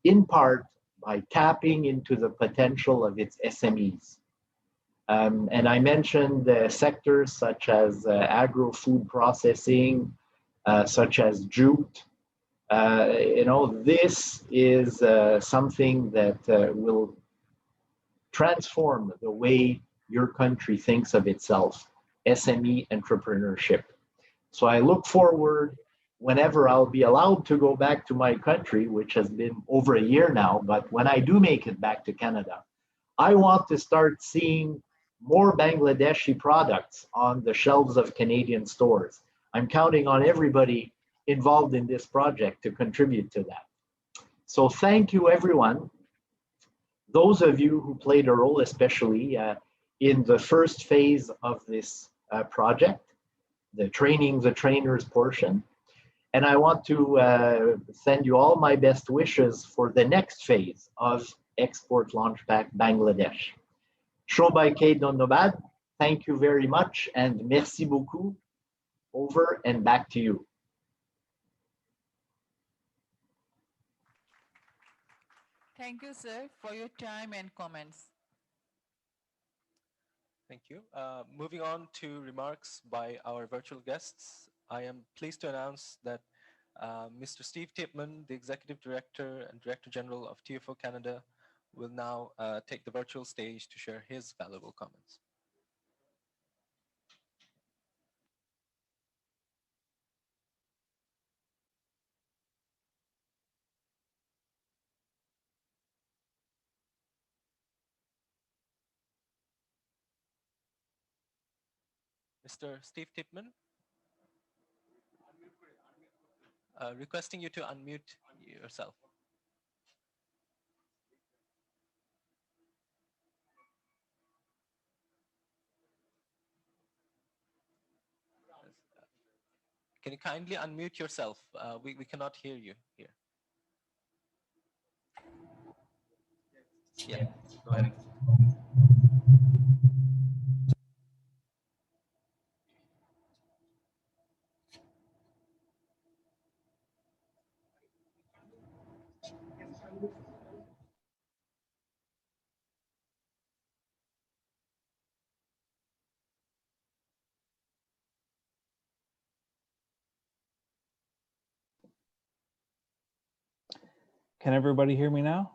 [SPEAKER 13] in part by tapping into the potential of its SMEs. And I mentioned sectors such as agro-food processing, such as jute. You know, this is something that will transform the way your country thinks of itself. SME entrepreneurship. So I look forward whenever I'll be allowed to go back to my country, which has been over a year now, but when I do make it back to Canada, I want to start seeing more Bangladeshi products on the shelves of Canadian stores. I'm counting on everybody involved in this project to contribute to that. So thank you, everyone. Those of you who played a role, especially in the first phase of this project, the training the trainers portion. And I want to send you all my best wishes for the next phase of Export Launchpad Bangladesh. Shobai Donnobad, thank you very much, and merci beaucoup. Over and back to you.
[SPEAKER 8] Thank you, sir, for your time and comments.
[SPEAKER 1] Thank you. Moving on to remarks by our virtual guests, I am pleased to announce that Mr. Steve Tipman, the Executive Director and Director General of TFO Canada, will now take the virtual stage to share his valuable comments. Mr. Steve Tipman, requesting you to unmute yourself. Can you kindly unmute yourself? We cannot hear you here. Yeah, go ahead.
[SPEAKER 7] Can everybody hear me now?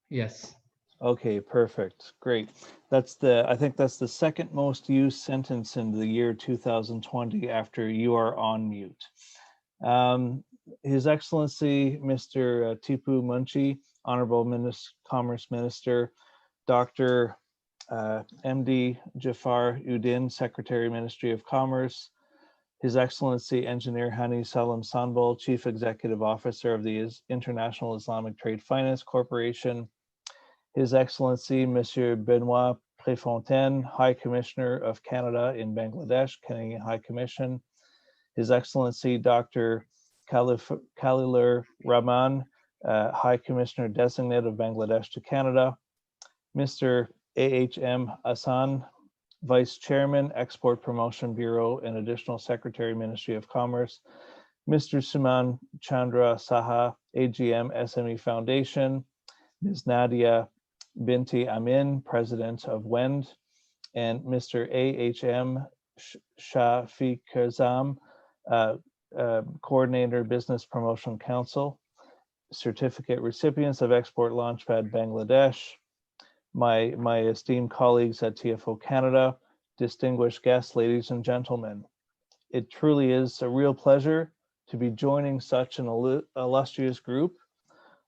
[SPEAKER 14] Yes.
[SPEAKER 7] Okay, perfect. Great. I think that's the second most used sentence in the year 2020 after "you are on mute." His Excellency, Mr. Tipu Munshi, Honorable Commerce Minister, Dr. MD Jafar Udin, Secretary, Ministry of Commerce, His Excellency Engineer Hani Salam Sanbol, Chief Executive Officer of the International Islamic Trade Finance Corporation, His Excellency Monsieur Benoit Préfontaine, High Commissioner of Canada in Bangladesh, Canadian High Commission, His Excellency Dr. Khalilur Rahman, High Commissioner Designate of Bangladesh to Canada, Mr. A.H.M. Hassan, Vice Chairman, Export Promotion Bureau and Additional Secretary, Ministry of Commerce, Mr. Suman Chandra Saha, AGM SME Foundation, Ms. Nadia Binti Amin, President of WEND, and Mr. A.H.M. Shafiq Kazam, Coordinator, Business Promotion Council, certificate recipients of Export Launchpad Bangladesh, my esteemed colleagues at TFO Canada, distinguished guests, ladies and gentlemen. It truly is a real pleasure to be joining such an illustrious group,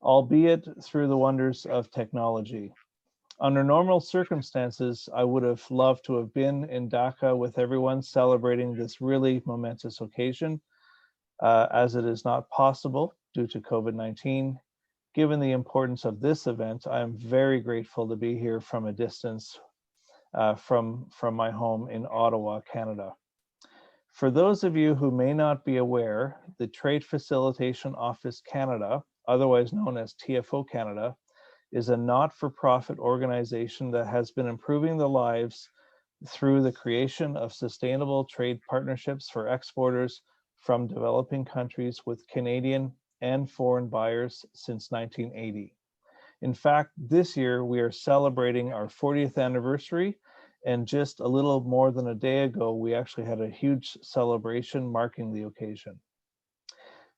[SPEAKER 7] albeit through the wonders of technology. Under normal circumstances, I would have loved to have been in Dhaka with everyone celebrating this really momentous occasion, as it is not possible due to COVID-19. Given the importance of this event, I am very grateful to be here from a distance from my home in Ottawa, Canada. For those of you who may not be aware, the Trade Facilitation Office Canada, otherwise known as TFO Canada, is a not-for-profit organization that has been improving the lives through the creation of sustainable trade partnerships for exporters from developing countries with Canadian and foreign buyers since 1980. In fact, this year we are celebrating our 40th anniversary, and just a little more than a day ago, we actually had a huge celebration marking the occasion.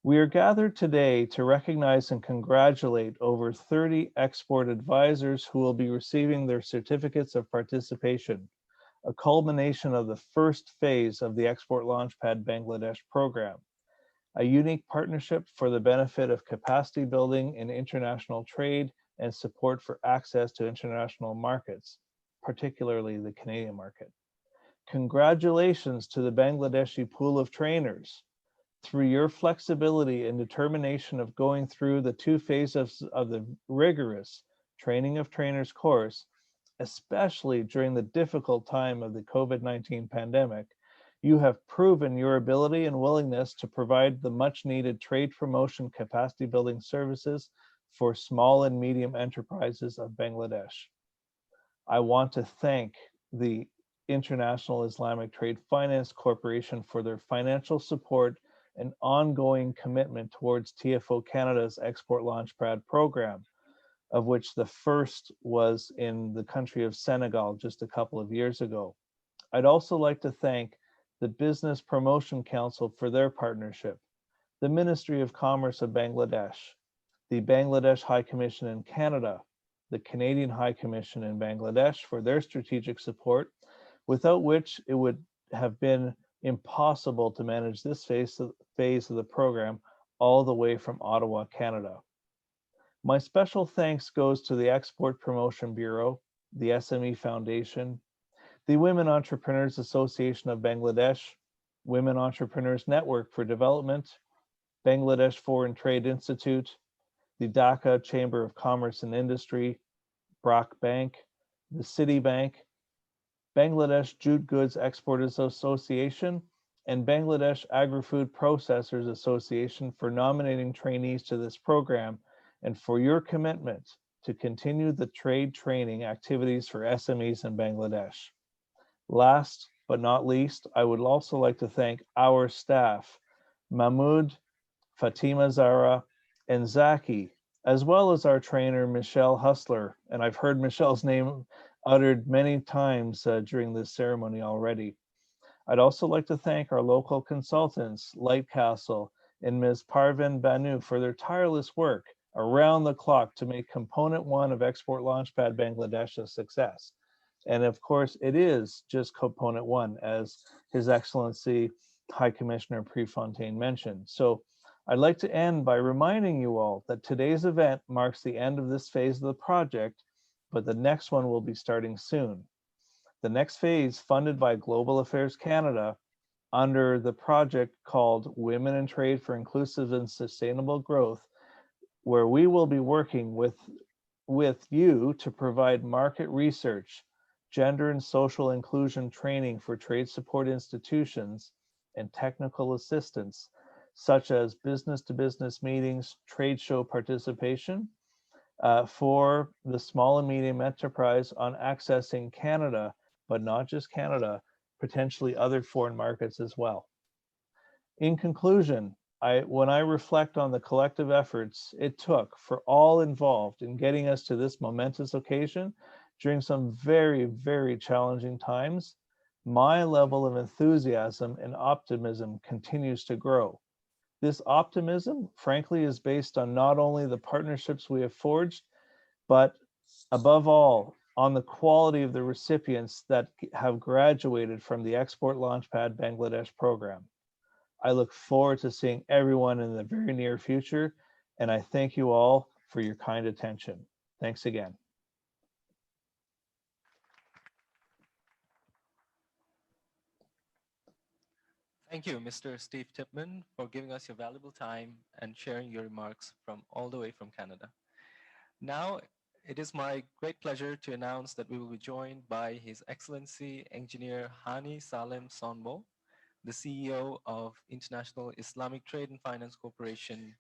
[SPEAKER 7] We are gathered today to recognize and congratulate over 30 export advisors who will be receiving their certificates of participation, a culmination of the first phase of the Export Launchpad Bangladesh program, a unique partnership for the benefit of capacity building in international trade and support for access to international markets, particularly the Canadian market. Congratulations to the Bangladeshi pool of trainers. Through your flexibility and determination of going through the 2 phases of the rigorous Training of Trainers course, especially during the difficult time of the COVID-19 pandemic, you have proven your ability and willingness to provide the much needed trade promotion capacity building services for small and medium enterprises of Bangladesh. I want to thank the International Islamic Trade Finance Corporation for their financial support and ongoing commitment towards TFO Canada's Export Launchpad program, of which the first was in the country of Senegal just a couple of years ago. I'd also like to thank the Business Promotion Council for their partnership, the Ministry of Commerce of Bangladesh, the Bangladesh High Commission in Canada, the Canadian High Commission in Bangladesh for their strategic support, without which it would have been impossible to manage this phase of the program all the way from Ottawa, Canada. My special thanks goes to the Export Promotion Bureau, the SME Foundation, the Women Entrepreneurs Association of Bangladesh, Women Entrepreneurs Network for Development, Bangladesh Foreign Trade Institute, the Dhaka Chamber of Commerce and Industry, Brock Bank, the Citibank, Bangladesh Jute Goods Exporters Association, and Bangladesh Agri-Food Processors Association for nominating trainees to this program and for your commitment to continue the trade training activities for SMEs in Bangladesh. Last but not least, I would also like to thank our staff, Mahmoud, Fatima Zara, and Zaki, as well as our trainer, Michelle Hustler. And I've heard Michelle's name uttered many times during this ceremony already. I'd also like to thank our local consultants, Lightcastle and Ms. Parvin Banu, for their tireless work around the clock to make Component 1 of Export Launchpad Bangladesh a success. And of course, it is just Component 1, as His Excellency High Commissioner Prefontaine mentioned. So I'd like to end by reminding you all that today's event marks the end of this phase of the project, but the next one will be starting soon. The next phase, funded by Global Affairs Canada under the project called Women in Trade for Inclusive and Sustainable Growth, where we will be working with you to provide market research, gender and social inclusion training for trade support institutions, and technical assistance, such as business-to-business meetings, trade show participation, for the small and medium enterprise on accessing Canada, but not just Canada, potentially other foreign markets as well. In conclusion, when I reflect on the collective efforts it took for all involved in getting us to this momentous occasion during some very, very challenging times, my level of enthusiasm and optimism continues to grow. This optimism, frankly, is based on not only the partnerships we have forged, but above all, on the quality of the recipients that have graduated from the Export Launchpad Bangladesh program. I look forward to seeing everyone in the very near future, and I thank you all for your kind attention. Thanks again.
[SPEAKER 1] Thank you, Mr. Steve Tipman, for giving us your valuable time and sharing your remarks from all the way from Canada. Now, it is my great pleasure to announce that we will be joined by His Excellency Engineer Hani Salem Sonbo, the CEO of International Islamic Trade and Finance Corporation,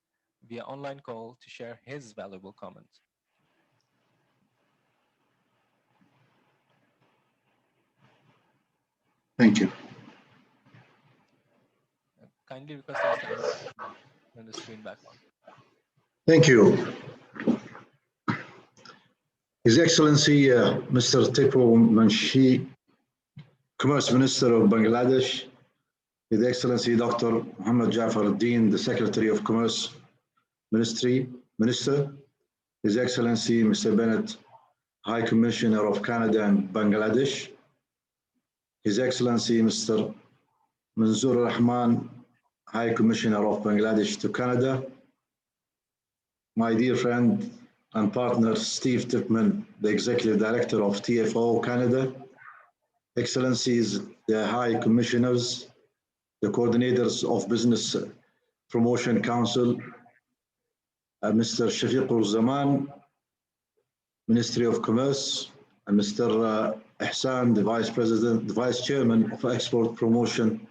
[SPEAKER 1] via online call to share his valuable comments.
[SPEAKER 4] Thank you.
[SPEAKER 1] Kindly request us to turn the screen back on.
[SPEAKER 4] Thank you. His Excellency Mr. Tipu Munshi, Commerce Minister of Bangladesh, His Excellency Dr. Muhammad Jafar Uddin, the Secretary of Commerce Minister, His Excellency Mr. Bennett, High Commissioner of Canada and Bangladesh, His Excellency Mr. Manzoor Rahman, High Commissioner of Bangladesh to Canada, my dear friend and partner Steve Tipman, the Executive Director of TFO Canada, Excellencies, the High Commissioners, the Coordinators of Business Promotion Council, Mr. Shafiqur Zaman, Ministry of Commerce, and Mr. Ihsan, the Vice Chairman of Export Promotion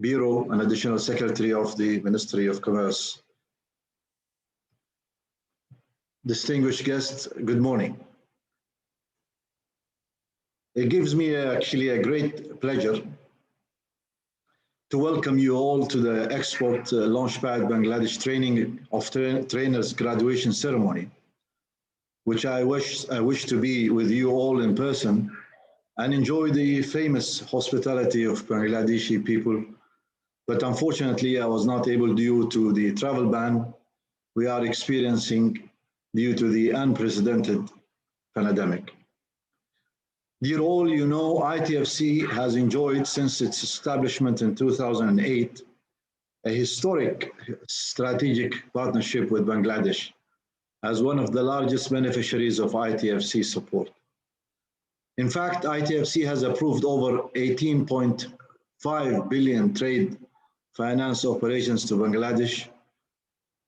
[SPEAKER 4] Bureau and Additional Secretary of the Ministry of Commerce. Distinguished guests, good morning. It gives me actually a great pleasure to welcome you all to the Export Launchpad Bangladesh Training of Trainers graduation ceremony, which I wish to be with you all in person and enjoy the famous hospitality of Bangladeshi people. But unfortunately, I was not able due to the travel ban we are experiencing due to the unprecedented pandemic. Dear all, you know, ITFC has enjoyed since its establishment in 2008 a historic strategic partnership with Bangladesh as one of the largest beneficiaries of ITFC support. In fact, ITFC has approved over 18.5 billion trade finance operations to Bangladesh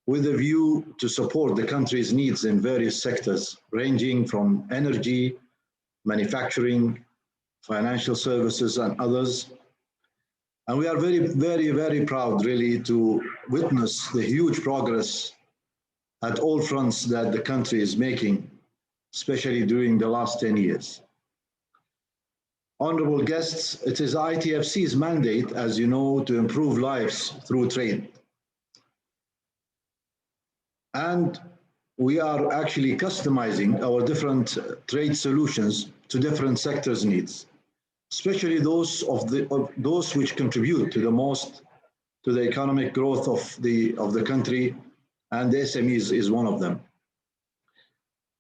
[SPEAKER 4] with a view to support the country's needs in various sectors, ranging from energy, manufacturing, financial services, and others. And we are very proud, really, to witness the huge progress at all fronts that the country is making, especially during the last 10 years. Honorable guests, it is ITFC's mandate, as you know, to improve lives through trade. And we are actually customizing our different trade solutions to different sectors' needs, especially those which contribute to the most to the economic growth of the country, and the SMEs is one of them.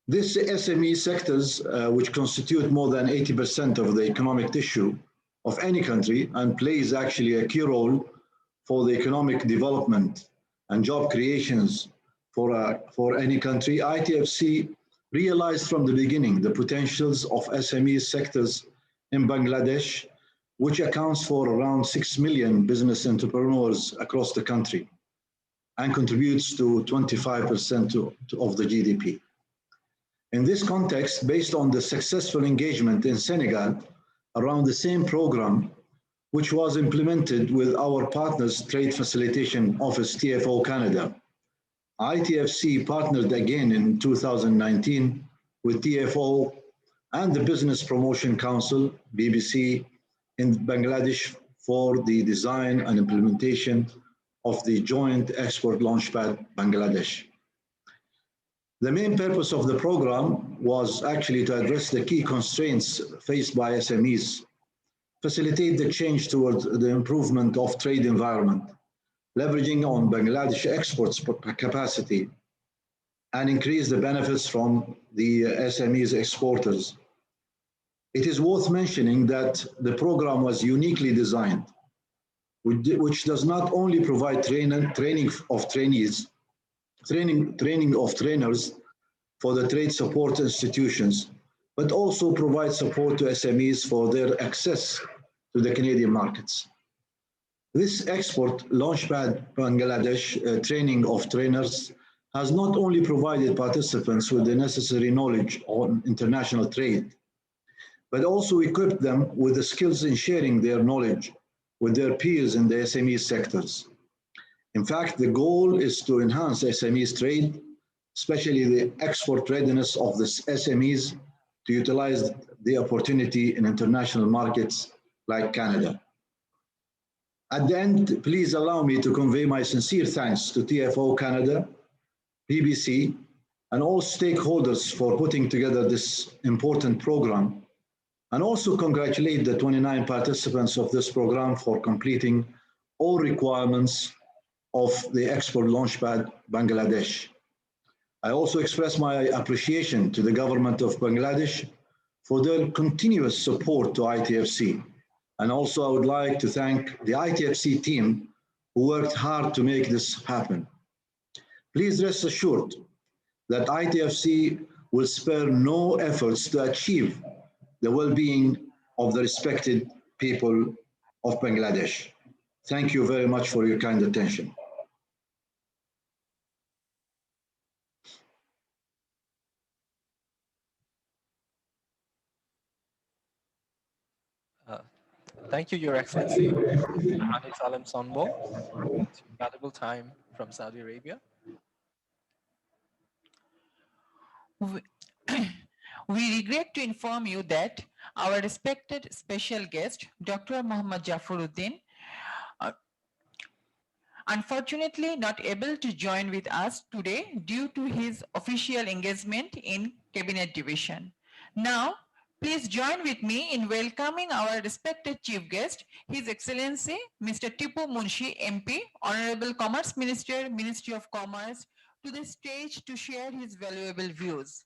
[SPEAKER 4] These SME sectors, which constitute more than 80% of the economic tissue of any country and plays actually a key role for the economic development and job creations for any country, ITFC realized from the beginning the potentials of SME sectors in Bangladesh, which accounts for around 6 million business entrepreneurs across the country and contributes to 25% of the GDP. In this context, based on the successful engagement in Senegal around the same program, which was implemented with our partners, Trade Facilitation Office, TFO Canada, ITFC partnered again in 2019 with TFO and the Business Promotion Council, BBC, in Bangladesh for the design and implementation of the joint Export Launchpad Bangladesh. The main purpose of the program was actually to address the key constraints faced by SMEs, facilitate the change towards the improvement of trade environment, leveraging on Bangladesh exports capacity, and increase the benefits from the SMEs exporters. It is worth mentioning that the program was uniquely designed, which does not only provide training of trainees, training of trainers for the trade support institutions, but also provide support to SMEs for their access to the Canadian markets. This Export Launchpad Bangladesh training of trainers has not only provided participants with the necessary knowledge on international trade, but also equipped them with the skills in sharing their knowledge with their peers in the SME sectors. In fact, the goal is to enhance SMEs trade, especially the export readiness of the SMEs to utilize the opportunity in international markets like Canada. At the end, please allow me to convey my sincere thanks to TFO Canada, BBC, and all stakeholders for putting together this important program, and also congratulate the 29 participants of this program for completing all requirements of the Export Launchpad Bangladesh. I also express my appreciation to the government of Bangladesh for their continuous support to ITFC. And also I would like to thank the ITFC team who worked hard to make this happen. Please rest assured that ITFC will spare no efforts to achieve the well-being of the respected people of Bangladesh. Thank you very much for your kind attention.
[SPEAKER 1] Thank you, Your Excellency, Hani Salem Sonbo, with valuable time from Saudi Arabia.
[SPEAKER 8] We regret to inform you that our respected special guest, Dr. Mohammad Jafaruddin, unfortunately not able to join with us today due to his official engagement in Cabinet Division. Now, please join with me in welcoming our respected Chief Guest, His Excellency Mr. Tipu Munshi MP, Honorable Commerce Minister, Ministry of Commerce, to the stage to share his valuable views.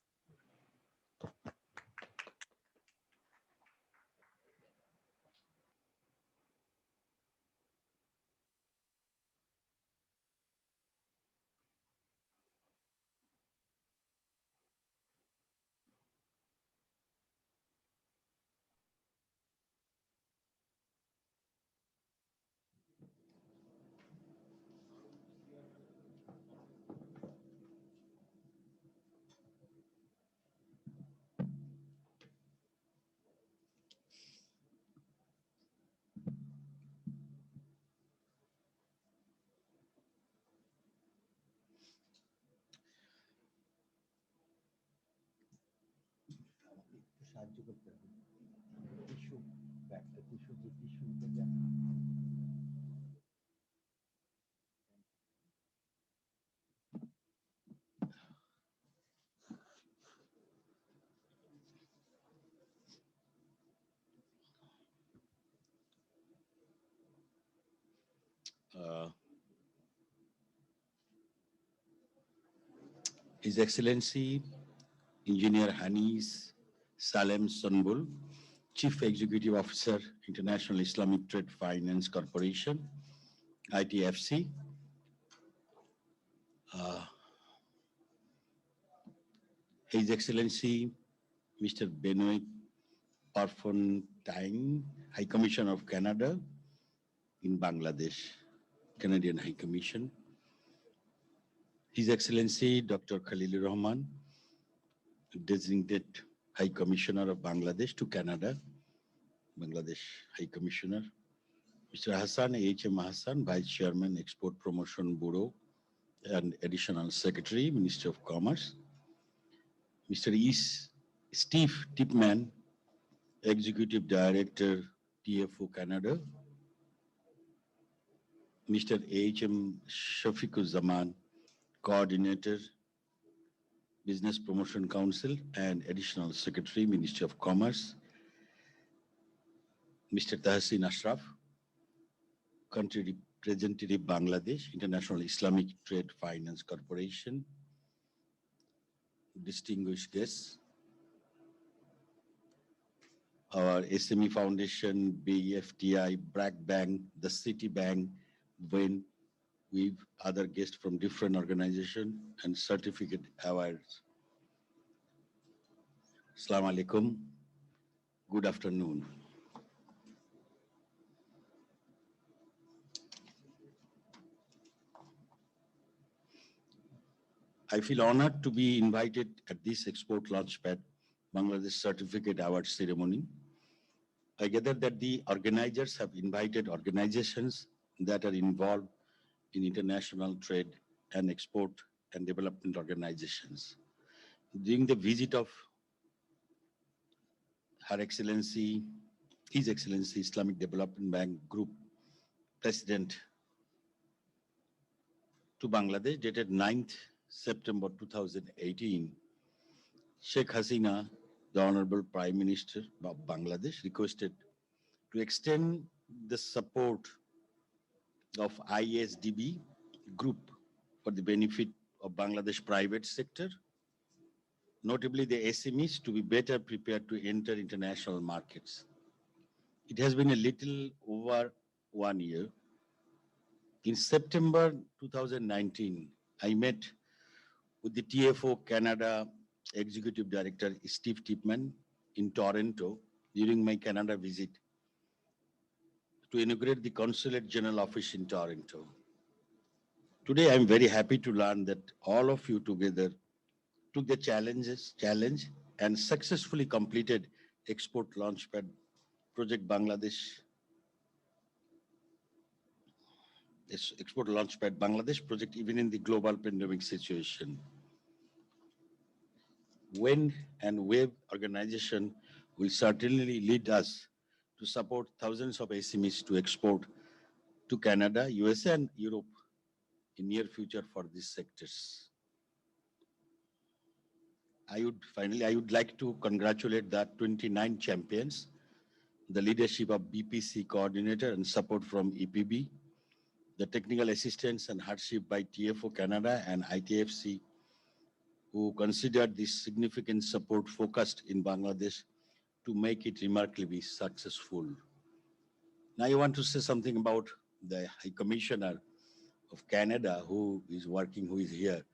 [SPEAKER 15] His Excellency Engineer Hanis Salem Sonbul, Chief Executive Officer, International Islamic Trade Finance Corporation, ITFC. His Excellency Mr. Benoit Parfontaine, High Commissioner of Canada in Bangladesh, Canadian High Commission. His Excellency Dr. Khalilur Rahman, designated High Commissioner of Bangladesh to Canada, Bangladesh High Commissioner. Mr. Hassan H.M. Hassan, Vice Chairman, Export Promotion Bureau and Additional Secretary, Ministry of Commerce. Mr. Steve Tipman, Executive Director, TFO Canada. Mr. H.M. Shafiquzzaman, Coordinator, Business Promotion Council and Additional Secretary, Ministry of Commerce. Mr. Tahsin Ashraf, Country Representative, Bangladesh, International Islamic Trade Finance Corporation. Distinguished guests, our SME Foundation, BFTI, BRAC Bank, the City Bank, when with other guests from different organizations and certificate awards. Assalamu alaikum. Good afternoon. I feel honored to be invited at this Export Launchpad Bangladesh Certificate Award ceremony. I gather that the organizers have invited organizations that are involved in international trade and export and development organizations. During the visit of Her Excellency, His Excellency Islamic Development Bank Group President to Bangladesh, dated 9th September 2018, Sheikh Hasina, the Honorable Prime Minister of Bangladesh, requested to extend the support of ISDB group for the benefit of Bangladesh private sector, notably the SMEs, to be better prepared to enter international markets. It has been a little over 1 year. In September 2019, I met with the TFO Canada Executive Director Steve Tipman in Toronto during my Canada visit to inaugurate the Consulate General Office in Toronto. Today, I'm very happy to learn that all of you together took the challenge and successfully completed Export Launchpad Project Bangladesh. Export Launchpad Bangladesh project, even in the global pandemic situation. When and where organization will certainly lead us to support thousands of SMEs to export to Canada, USA, and Europe in near future for these sectors. I would like to congratulate the 29 champions, the leadership of BPC coordinator and support from EPB, the technical assistance and hardship by TFO Canada and ITFC, who considered this significant support focused in Bangladesh to make it remarkably successful. Now I want to say something about the High Commissioner of Canada who is here.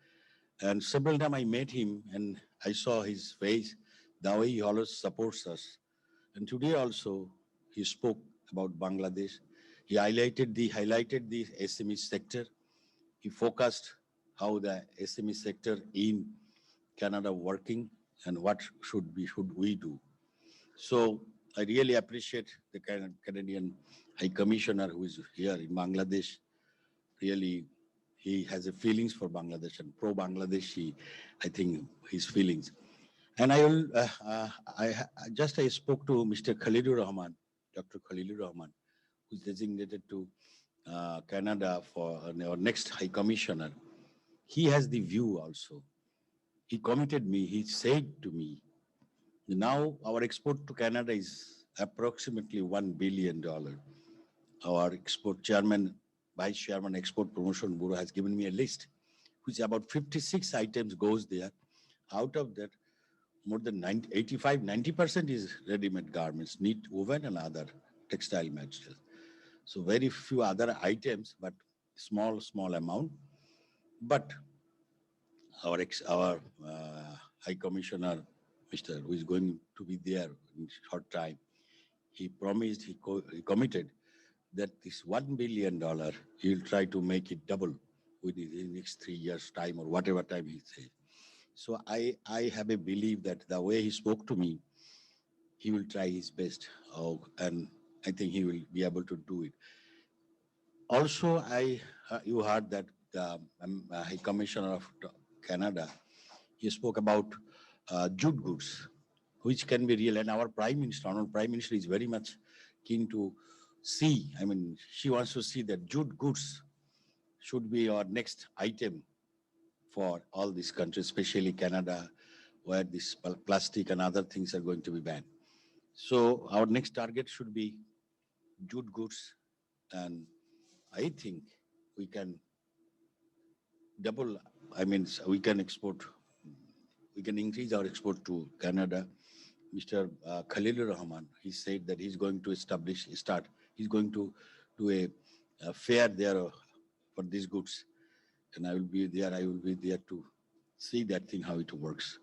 [SPEAKER 15] And several times I met him and I saw his face, the way he always supports us. And today also he spoke about Bangladesh. He highlighted the SME sector. He focused how the SME sector in Canada working and what should we do. So I really appreciate the Canadian High Commissioner who is here in Bangladesh. Really, he has a feelings for Bangladesh and pro-Bangladeshi, I think, his feelings. And I spoke to Mr. Khalilur Rahman, Dr. Khalilur Rahman, who's designated to Canada for our next High Commissioner. He has the view also. He committed me, he said to me, now our export to Canada is approximately $1 billion. Our export chairman, vice chairman, Export Promotion Bureau has given me a list, which about 56 items goes there. Out of that, more than 90% is ready-made garments, knit, woven, and other textile materials. So very few other items, but small amount. But our High Commissioner, Mr. who is going to be there in short time, he promised, he committed that this $1 billion, he'll try to make it double within the next 3 years' time or whatever time he says. So I have a belief that the way he spoke to me, he will try his best, and I think he will be able to do it. Also, you heard that the High Commissioner of Canada, he spoke about jute goods, which can be real. And our Prime Minister, Honorable Prime Minister, is very much keen to see. I mean, she wants to see that jute goods should be our next item for all these countries, especially Canada, where this plastic and other things are going to be banned. So our next target should be jute goods, and I think we can double. I mean, we can increase our export to Canada. Mr. Khalilur Rahman, he said that he's going to he's going to do a fair there for these goods. And I will be there to see that thing, how it works.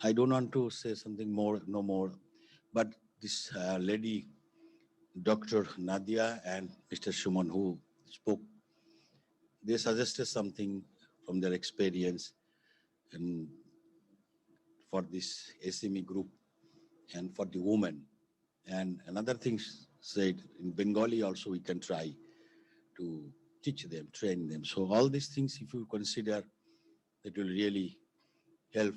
[SPEAKER 15] I don't want to say something more, no more, but this lady, Dr. Nadia and Mr. Shuman, who spoke, they suggested something from their experience and for this SME group and for the women. And another thing said, in Bengali also we can try to teach them, train them. So all these things, if you consider, it will really help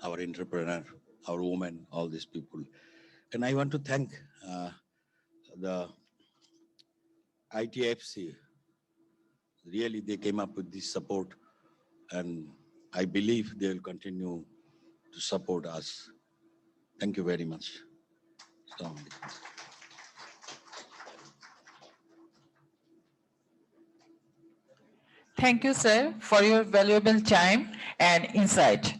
[SPEAKER 15] our entrepreneur, our women, all these people. And I want to thank the ITFC. Really, they came up with this support, and I believe they will continue to support us. Thank you very much. Assalamu alaikum.
[SPEAKER 8] Thank you, sir, for your valuable time and insight.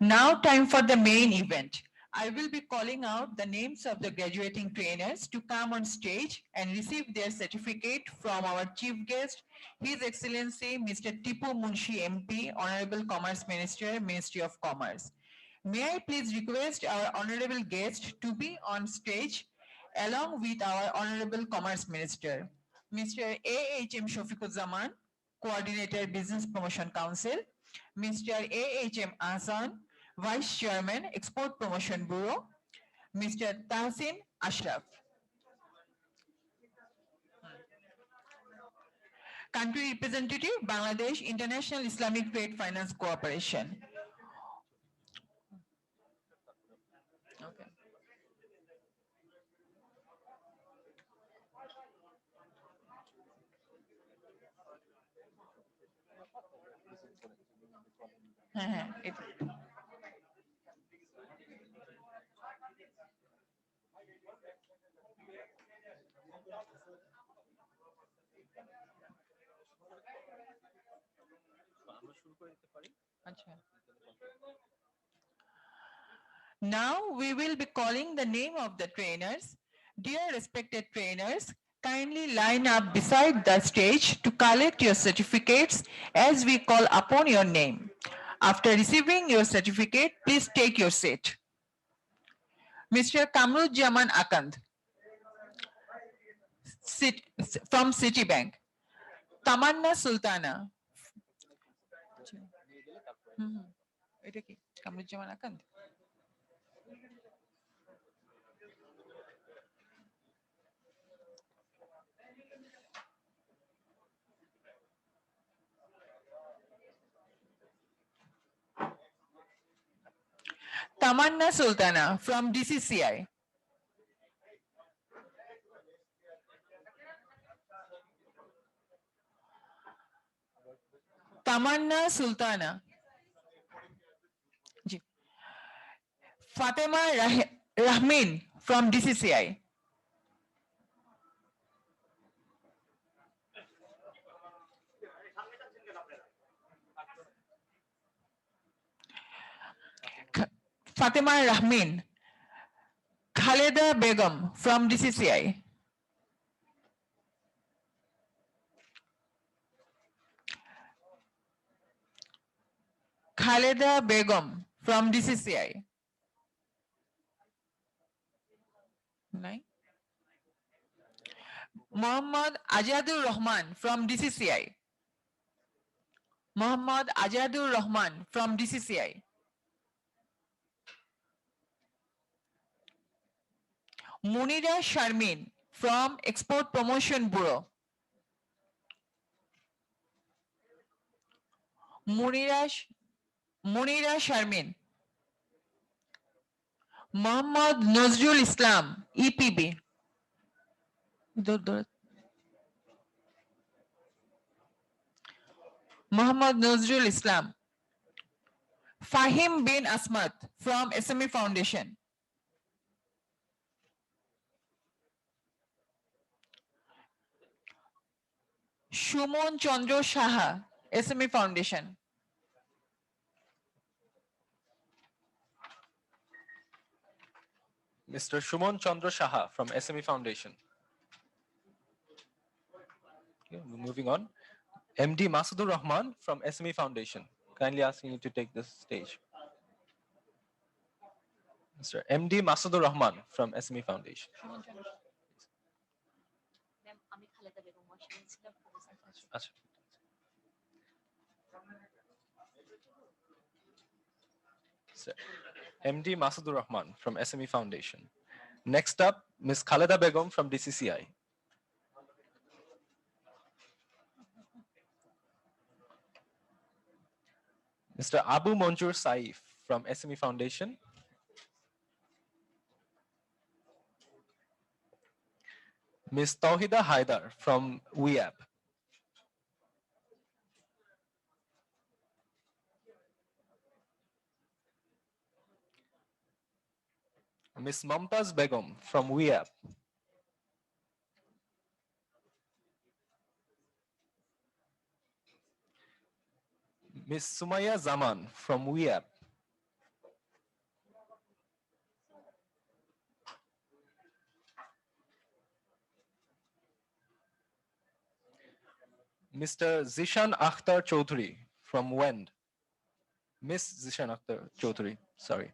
[SPEAKER 8] Now, time for the main event. I will be calling out the names of the graduating trainers to come on stage and receive their certificate from our chief guest, His Excellency Mr. Tipu Munshi MP, Honorable Commerce Minister, Ministry of Commerce. May I please request our honorable guest to be on stage along with our Honorable Commerce Minister, Mr. A.H.M. Shafiquzzaman, Coordinator Business Promotion Council, Mr. A.H.M. Ahsan, Vice Chairman, Export Promotion Bureau, Mr. Tahsin Ashraf. Country Representative, Bangladesh International Islamic Trade Finance Cooperation. Okay. Now we will be calling the name of the trainers. Dear respected trainers, kindly line up beside the stage to collect your certificates as we call upon your name. After receiving your certificate, please take your seat. Mr. Kamruzzaman Akand from Citibank. Tamanna Sultana. এটা কি Kamruzzaman আকান্দ? Tamanna Sultana from DCCI. Tamanna Sultana. Fatima Rahmin from DCCI. Fatima Rahmin. Khaleda Begum from DCCI. Khaleda Begum from DCCI. Muhammad Ajadur Rahman from DCCI. Muhammad Ajadur Rahman from DCCI. Munira Sharmin from Export Promotion Bureau. Munira Sharmin. Muhammad Nazrul Islam, EPB. Muhammad Nazrul Islam. Fahim bin Asmat from SME Foundation. Shumon Chandra Shaha, SME Foundation.
[SPEAKER 1] Mr. Shumon Chandra Shaha from SME Foundation. Okay, moving on. MD Masudur Rahman from SME Foundation. Kindly asking you to take this stage. Mr. MD Masudur Rahman from SME Foundation. Sir, MD Masudur Rahman from SME Foundation. Next up, Ms. Khaleda Begum from DCCI. Mr. Abu Monjur Saif from SME Foundation. Ms. Tawhida Haidar from WEAP. Ms. Mumtaz Begum from WEAP. Ms. Sumaya Zaman from WEAP. Mr. Zishan Akhtar Chaudhary from WEND. Miss Zishan Akhtar Chaudhary, sorry.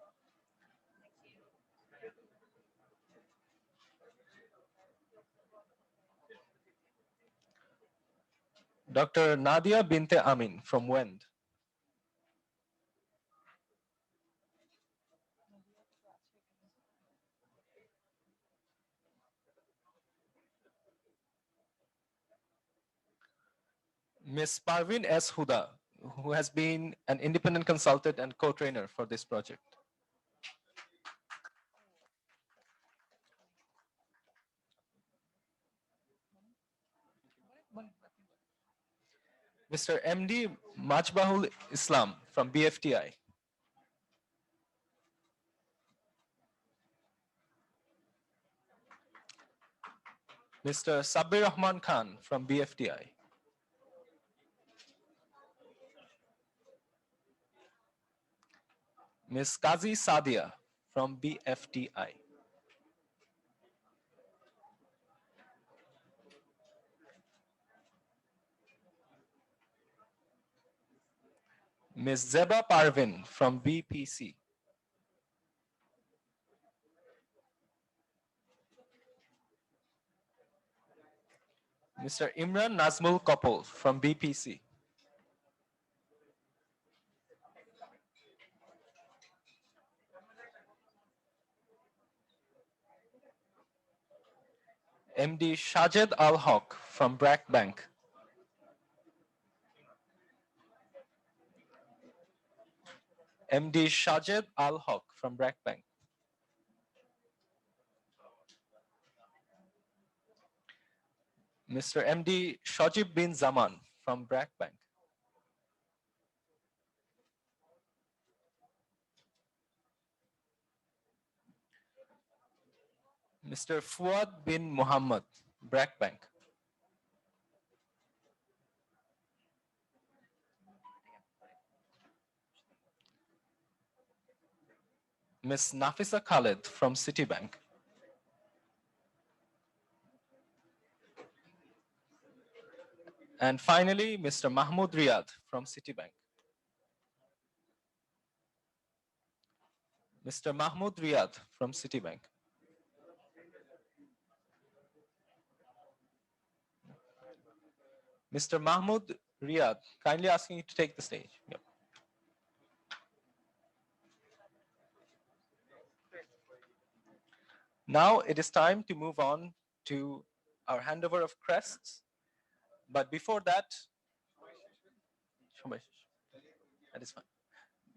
[SPEAKER 1] Dr. Nadia Binte Amin from WEND. Ms. Parveen S. Huda, who has been an independent consultant and co-trainer for this project. Mr. MD Majbahul Islam from BFTI. Mr. Sabir Rahman Khan from BFTI. Ms. Kazi Sadia from BFTI. Ms. Zeba Parvin from BPC. Mr. Imran Nazmul Kopol from BPC. MD Shajed Al Haq from BRAC Bank. MD Shajed Al Haq from BRAC Bank. Mr. MD Shajib bin Zaman from BRAC Bank. Mr. Fuad bin Muhammad, BRAC Bank. Ms. Nafisa Khalid from Citibank. And finally, Mr. Mahmoud Riyad from Citibank. Mr. Mahmoud Riyad from Citibank. Mr. Mahmoud Riyad, kindly asking you to take the stage. Yep. Now it is time to move on to our handover of crests. But before that, that is fine.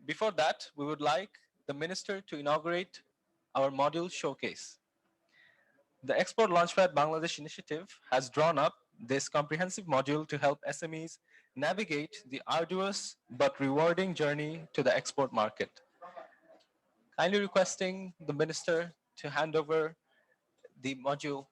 [SPEAKER 1] Before that, we would like the minister to inaugurate our module showcase. The Export Launchpad Bangladesh initiative has drawn up this comprehensive module to help SMEs navigate the arduous but rewarding journey to the export market. Kindly requesting the minister to hand over the module.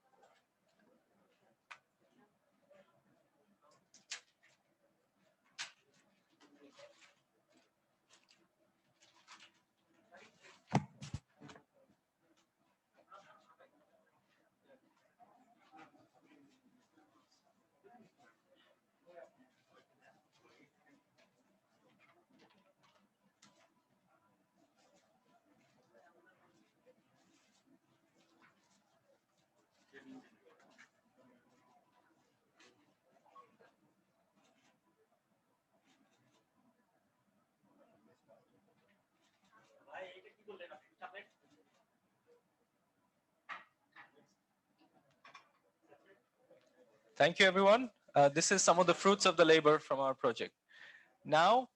[SPEAKER 1] Thank you, everyone. This is some of the fruits of the labor from our project. Now,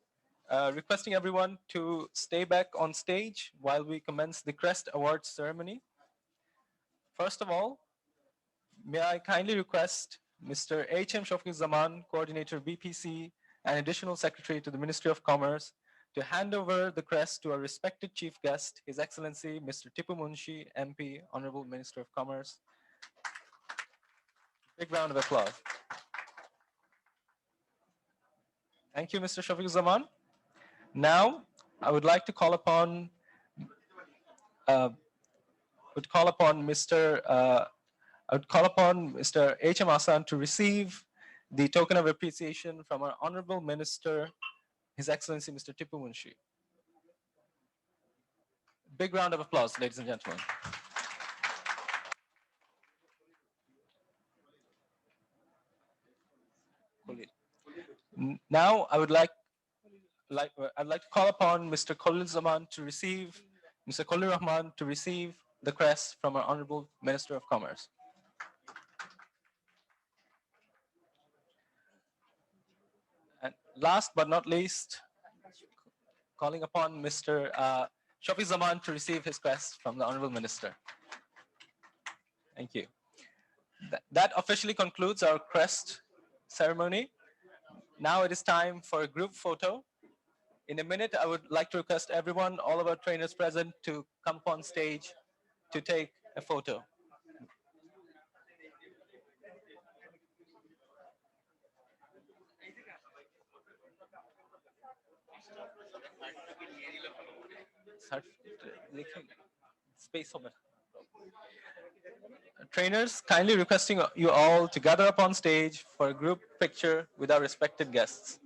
[SPEAKER 1] requesting everyone to stay back on stage while we commence the Crest Awards ceremony. First of all, may I kindly request Mr. H.M. Shafiq Zaman, Coordinator BPC and Additional Secretary to the Ministry of Commerce, to hand over the crest to our respected chief guest, His Excellency Mr. Tipu Munshi, MP, Honorable Minister of Commerce. Big round of applause. Thank you, Mr. Shafiq Zaman. Now, I would like to call upon Mr. H.M. Hassan to receive the token of appreciation from our Honorable Minister, His Excellency Mr. Tipu Munshi. Big round of applause, ladies and gentlemen. Now, I'd like to call upon Mr. Khalil Zaman to receive, Mr. Khalil Rahman to receive the crest from our Honorable Minister of Commerce. And last but not least, calling upon Mr. Shafiq Zaman to receive his crest from the Honorable Minister. Thank you. That officially concludes our crest ceremony. Now it is time for a group photo. In a minute, I would like to request everyone, all of our trainers present, to come up on stage to take a photo. Space over. Trainers, kindly requesting you all to gather up on stage for a group picture with our respected guests.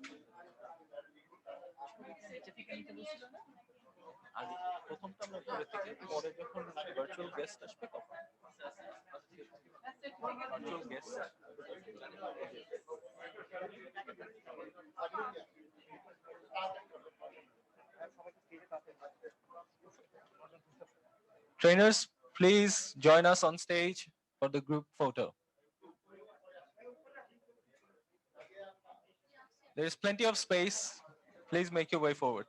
[SPEAKER 1] Trainers, please join us on stage for the group photo. There is plenty of space. Please make your way forward.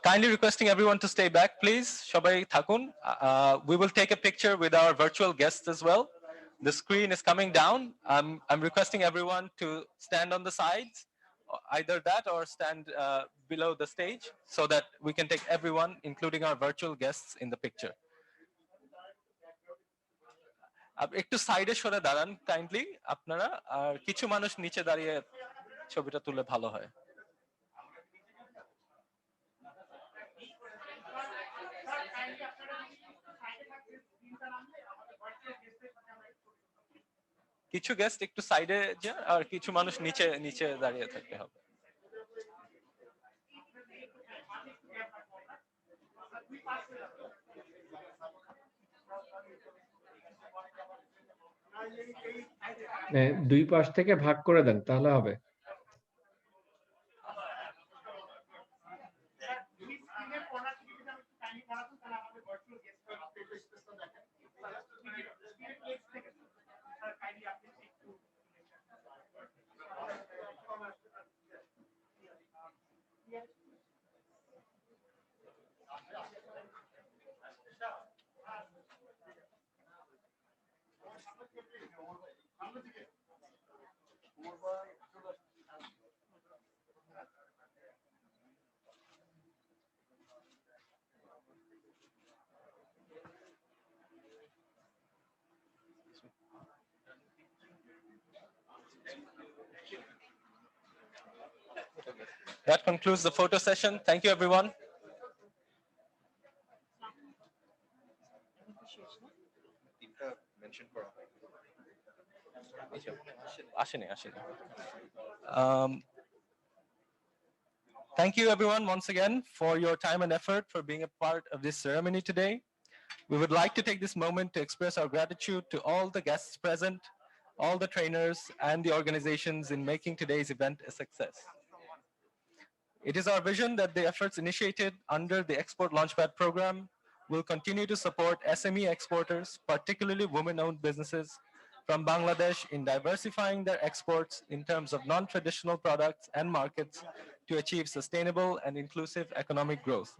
[SPEAKER 1] Kindly requesting everyone to stay back, please. Shobai thakun. We will take a picture with our virtual guests as well. The screen is coming down. I'm requesting everyone to stand on the sides, either that or stand below the stage, so that we can take everyone, including our virtual guests, in the picture. একটু সাইডে সরে দাঁড়ান kindly আপনারা, আর কিছু মানুষ নিচে দাঁড়িয়ে ছবিটা তুলে ভালো হয়। কিছু গেস্ট একটু সাইডে যান আর কিছু মানুষ নিচে নিচে দাঁড়িয়ে থাকতে হবে।
[SPEAKER 14] দুই পাশ থেকে ভাগ করে দেন তাহলে হবে।
[SPEAKER 1] That concludes the photo session. Thank you, everyone. Thank you, everyone, once again for your time and effort for being a part of this ceremony today. We would like to take this moment to express our gratitude to all the guests present, all the trainers, and the organizations in making today's event a success. It is our vision that the efforts initiated under the Export Launchpad program will continue to support SME exporters, particularly women-owned businesses, from Bangladesh in diversifying their exports in terms of non-traditional products and markets to achieve sustainable and inclusive economic growth.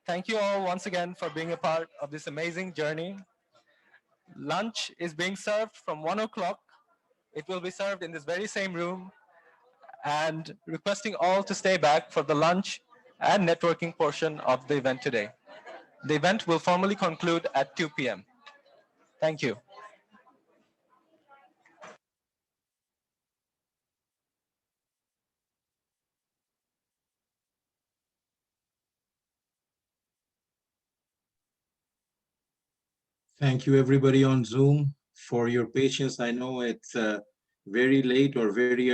[SPEAKER 1] Thank you all once again for being a part of this amazing journey. Lunch is being served from 1 o'clock. It will be served in this very same room and requesting all to stay back for the lunch and networking portion of the event today. The event will formally conclude at 2 p.m. Thank you.
[SPEAKER 16] Thank you everybody on Zoom for your patience. I know it's very late or very